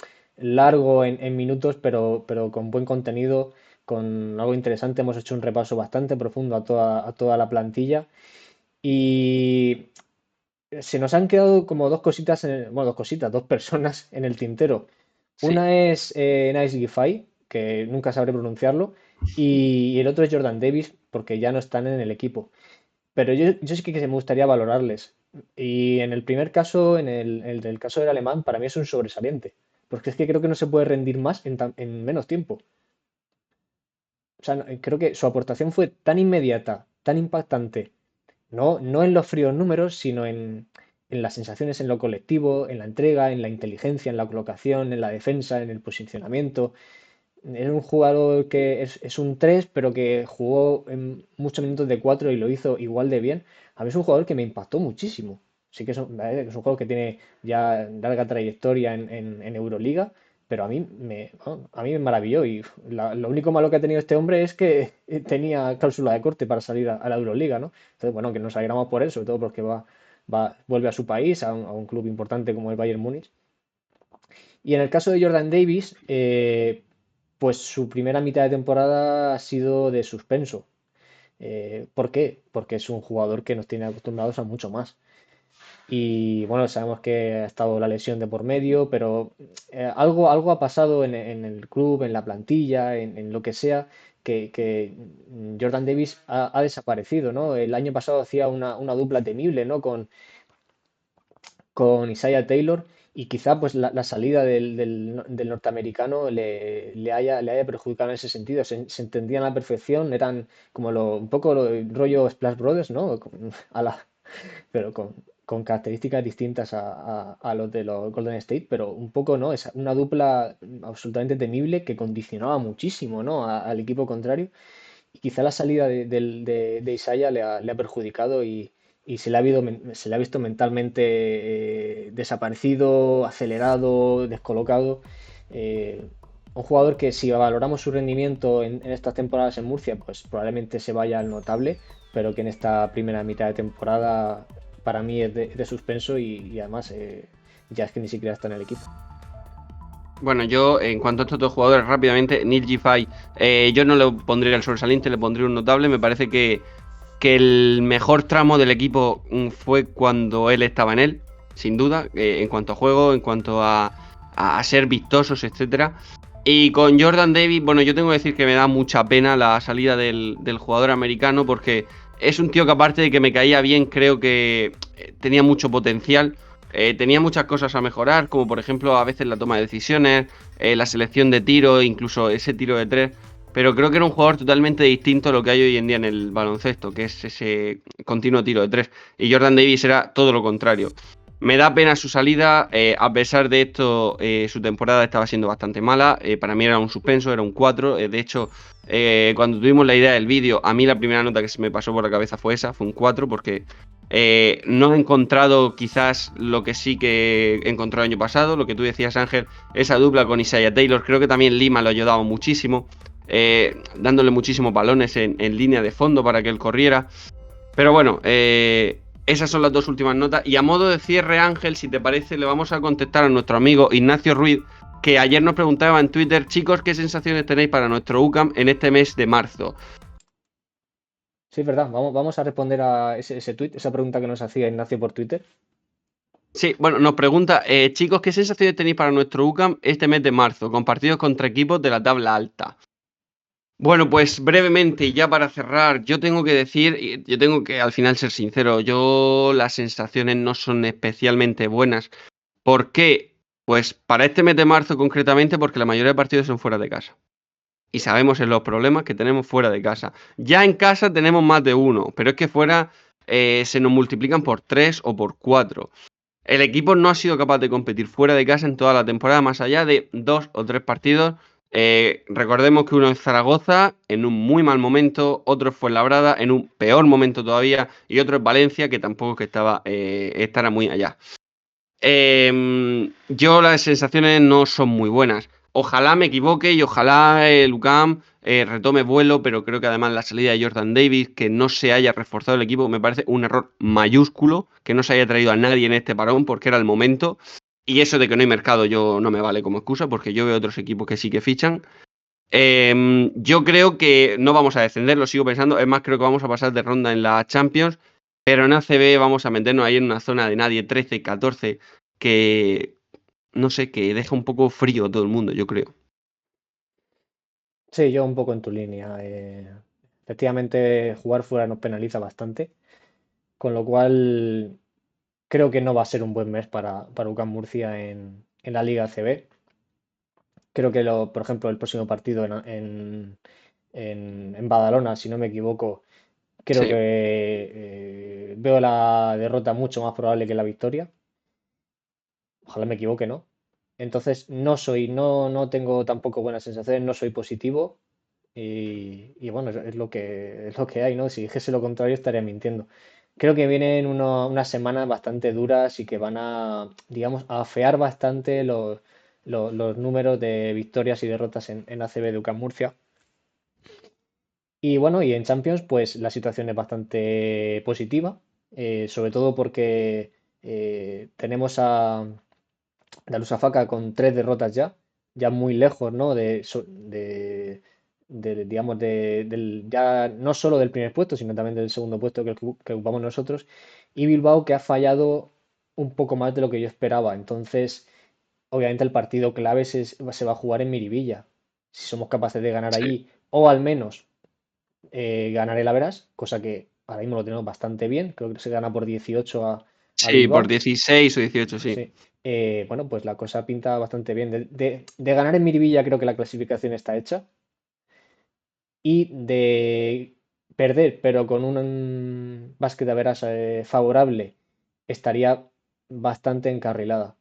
largo en minutos, pero con buen contenido, con algo interesante. Hemos hecho un repaso bastante profundo a toda la plantilla. Y se nos han quedado como dos cositas, bueno, dos cositas, dos personas en el tintero. Sí. Una es Nice Giffey, que nunca sabré pronunciarlo, y el otro es Jordan Davis, porque ya no están en el equipo. pero yo sí que me gustaría valorarles. Y en el primer caso, el del caso del alemán, para mí es un sobresaliente, porque es que creo que no se puede rendir más en menos tiempo. O sea, creo que su aportación fue tan inmediata, tan impactante, no en los fríos números, sino en las sensaciones en lo colectivo, en la entrega, en la inteligencia, en la colocación, en la defensa, en el posicionamiento. Es un jugador que es un 3 pero que jugó en muchos minutos de 4 y lo hizo igual de bien. A mí es un jugador que me impactó muchísimo. Sí que es un jugador que tiene ya larga trayectoria en Euroliga, pero a mí me maravilló. Y lo único malo que ha tenido este hombre es que tenía cláusula de corte para salir a la Euroliga, ¿no? Entonces, bueno, que nos alegramos por él, sobre todo porque vuelve a su país, a un club importante como el Bayern Múnich. Y en el caso de Jordan Davis, pues su primera mitad de temporada ha sido de suspenso. ¿Por qué? Porque es un jugador que nos tiene acostumbrados a mucho más. Y bueno, sabemos que ha estado la lesión de por medio, pero algo ha pasado en el club, en la plantilla, en lo que sea, que Jordan Davis ha desaparecido, ¿no? El año pasado hacía una dupla temible, ¿no? Con Isaiah Taylor y quizá pues la salida del norteamericano le haya perjudicado en ese sentido. Se entendían a la perfección, eran como un poco el rollo Splash Brothers, ¿no? Pero con características distintas a los de los Golden State, pero un poco, ¿no? Es una dupla absolutamente temible que condicionaba muchísimo, ¿no? Al equipo contrario. Y quizá la salida de Isaiah le ha perjudicado y se le ha visto mentalmente desaparecido, acelerado, descolocado. Eh, un jugador que si valoramos su rendimiento en estas temporadas en Murcia, pues probablemente se vaya al notable, pero que en esta primera mitad de temporada para mí es de suspenso y además ya es que ni siquiera está en el equipo. Bueno, yo en cuanto a estos dos jugadores, rápidamente, Neil Giffey, yo no le pondría el sobresaliente, le pondría un notable. Me parece que el mejor tramo del equipo fue cuando él estaba en él, sin duda, en cuanto a juego, en cuanto a ser vistosos, etcétera. Y con Jordan Davis, bueno, yo tengo que decir que me da mucha pena la salida del jugador americano porque es un tío que aparte de que me caía bien, creo que tenía mucho potencial. Tenía muchas cosas a mejorar, como por ejemplo a veces la toma de decisiones, la selección de tiro, incluso ese tiro de tres. Pero creo que era un jugador totalmente distinto a lo que hay hoy en día en el baloncesto, que es ese continuo tiro de tres. Y Jordan Davis era todo lo contrario. Me da pena su salida, a pesar de esto, su temporada estaba siendo bastante mala. Para mí era un suspenso, era un 4. De hecho, cuando tuvimos la idea del vídeo, a mí la primera nota que se me pasó por la cabeza fue esa, fue un 4, porque no he encontrado quizás lo que sí que encontró el año pasado, lo que tú decías, Ángel, esa dupla con Isaiah Taylor. Creo que también Lima lo ha ayudado muchísimo, dándole muchísimos balones en línea de fondo para que él corriera. Pero bueno, esas son las dos últimas notas. Y a modo de cierre, Ángel, si te parece, le vamos a contestar a nuestro amigo Ignacio Ruiz, que ayer nos preguntaba en Twitter: chicos, ¿qué sensaciones tenéis para nuestro UCAM en este mes de marzo? Sí, es verdad, vamos a responder a ese tweet, esa pregunta que nos hacía Ignacio por Twitter. Sí, bueno, nos pregunta, chicos, ¿qué sensaciones tenéis para nuestro UCAM este mes de marzo, con partidos contra equipos de la tabla alta? Bueno, pues brevemente, y ya para cerrar, yo tengo que decir, y yo tengo que al final ser sincero, las sensaciones no son especialmente buenas. ¿Por qué? Pues para este mes de marzo concretamente, porque la mayoría de partidos son fuera de casa. Y sabemos en los problemas que tenemos fuera de casa. Ya en casa tenemos más de uno, pero es que fuera se nos multiplican por 3 o por 4. El equipo no ha sido capaz de competir fuera de casa en toda la temporada, más allá de 2 o 3 partidos. Recordemos que uno es Zaragoza en un muy mal momento, otro es Fuenlabrada en un peor momento todavía, y otro es Valencia, que tampoco es que estará muy allá. Yo las sensaciones no son muy buenas. Ojalá me equivoque y ojalá el UCAM retome vuelo, pero creo que además la salida de Jordan Davis, que no se haya reforzado el equipo, me parece un error mayúsculo, que no se haya traído a nadie en este parón porque era el momento. Y eso de que no hay mercado yo no me vale como excusa, porque yo veo otros equipos que sí que fichan. Yo creo que no vamos a descender, lo sigo pensando. Es más, creo que vamos a pasar de ronda en la Champions, pero en ACB vamos a meternos ahí en una zona de nadie, 13, 14, que no sé, que deja un poco frío a todo el mundo, yo creo. Sí, yo un poco en tu línea. Efectivamente, jugar fuera nos penaliza bastante. con lo cual creo que no va a ser un buen mes para UCAM Murcia en la Liga ACB. Creo que, por ejemplo, el próximo partido en Badalona, si no me equivoco, creo Sí. que veo la derrota mucho más probable que la victoria. Ojalá me equivoque, ¿no? Entonces no tengo tampoco buenas sensaciones, no soy positivo y bueno, es lo que hay, ¿no? Si dijese lo contrario estaría mintiendo. Creo que vienen unas semanas bastante duras y que van a, digamos, a afear bastante los números de victorias y derrotas en ACB de UCAM Murcia. Y bueno, y en Champions, pues la situación es bastante positiva, sobre todo porque tenemos a Darussafaka con 3 derrotas ya muy lejos, ¿no? Digamos, ya no solo del primer puesto, sino también del segundo puesto que ocupamos nosotros. Y Bilbao que ha fallado un poco más de lo que yo esperaba. Entonces, obviamente el partido clave se va a jugar en Miribilla. Si somos capaces de ganar Sí. allí, o al menos ganar el Averas, cosa que ahora mismo lo tenemos bastante bien. Creo que se gana por 18 a Sí, por Bilbao. 16 o 18, sí. Sí. Bueno, pues la cosa pinta bastante bien. De ganar en Miribilla creo que la clasificación está hecha. Y de perder, pero con un básquet de veras favorable, estaría bastante encarrilada.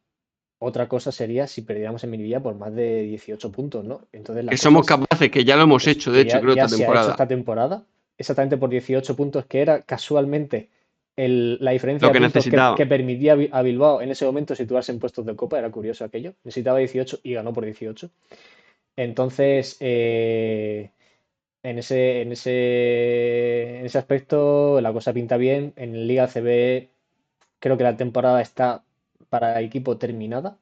Otra cosa sería si perdiéramos en Miribilla por más de 18 puntos, ¿no? Entonces Que las somos cosas capaces, que ya lo hemos hecho, de que hecho, creo, ya esta se ha hecho temporada. esta temporada, exactamente por 18 puntos, que era casualmente la diferencia Lo de que puntos necesitaba. que permitía a Bilbao en ese momento situarse en puestos de Copa. Era curioso aquello. Necesitaba 18 y ganó por 18. Entonces, en ese aspecto la cosa pinta bien. En Liga CB creo que la temporada está para equipo terminada,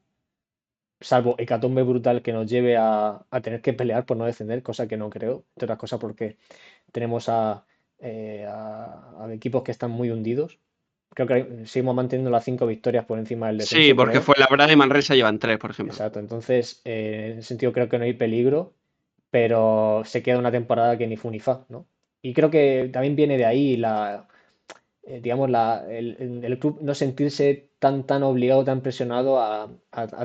salvo hecatombe brutal que nos lleve a tener que pelear por no descender, cosa que no creo, entre otras cosas porque tenemos a equipos que están muy hundidos. Creo que seguimos manteniendo las 5 victorias por encima del Sí, descenso, porque creo. fue la verdad de Manresa llevan 3, por ejemplo. Exacto, entonces en ese sentido creo que no hay peligro, pero se queda una temporada que ni fu ni fa, ¿no? Y creo que también viene de ahí digamos, el club no sentirse tan obligado, tan presionado a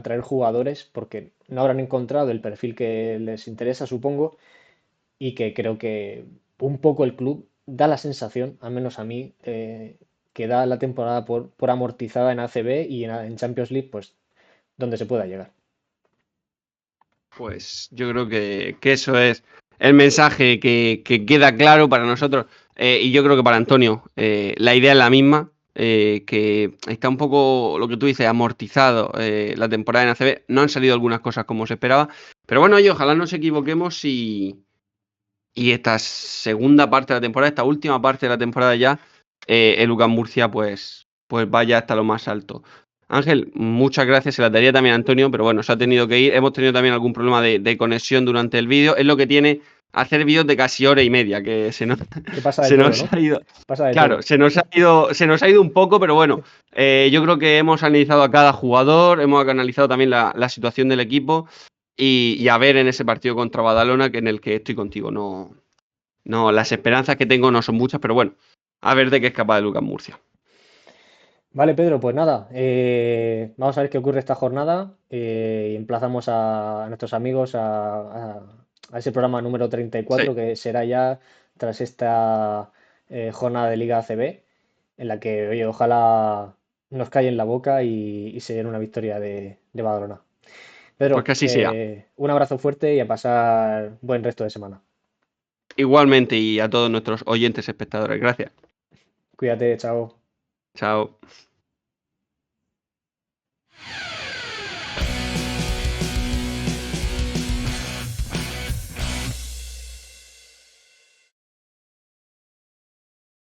traer jugadores, porque no habrán encontrado el perfil que les interesa, supongo, y que creo que un poco el club da la sensación, al menos a mí, que da la temporada por amortizada en ACB y en Champions League, pues donde se pueda llegar. Pues yo creo que eso es el mensaje que queda claro para nosotros. Y yo creo que para Antonio la idea es la misma, que está un poco, lo que tú dices, amortizado la temporada en ACB. No han salido algunas cosas como se esperaba. Pero bueno, oye, ojalá nos equivoquemos y esta segunda parte de la temporada, esta última parte de la temporada ya, el UCAM Murcia pues vaya hasta lo más alto. Ángel, muchas gracias, se las daría también a Antonio, pero bueno, se ha tenido que ir. Hemos tenido también algún problema de conexión durante el vídeo. Es lo que tiene hacer vídeos de casi hora y media, que se nos, Que pasa de se todo, nos ¿no? ha ido. Pasa de Claro, todo. se nos ha ido un poco, pero bueno, yo creo que hemos analizado a cada jugador, hemos analizado también la situación del equipo y a ver en ese partido contra Badalona, que en el que estoy contigo. No, las esperanzas que tengo no son muchas, pero bueno, a ver de qué es capaz de Lucas Murcia. Vale, Pedro, pues nada, vamos a ver qué ocurre esta jornada y emplazamos a nuestros amigos a ese programa número 34 Sí, que será ya tras esta jornada de Liga ACB, en la que, oye, ojalá nos callen la boca y se den una victoria de Badalona. pues Pedro, que así sea. un abrazo fuerte y a pasar buen resto de semana. Igualmente y a todos nuestros oyentes espectadores. Gracias. Cuídate, chao. Chao.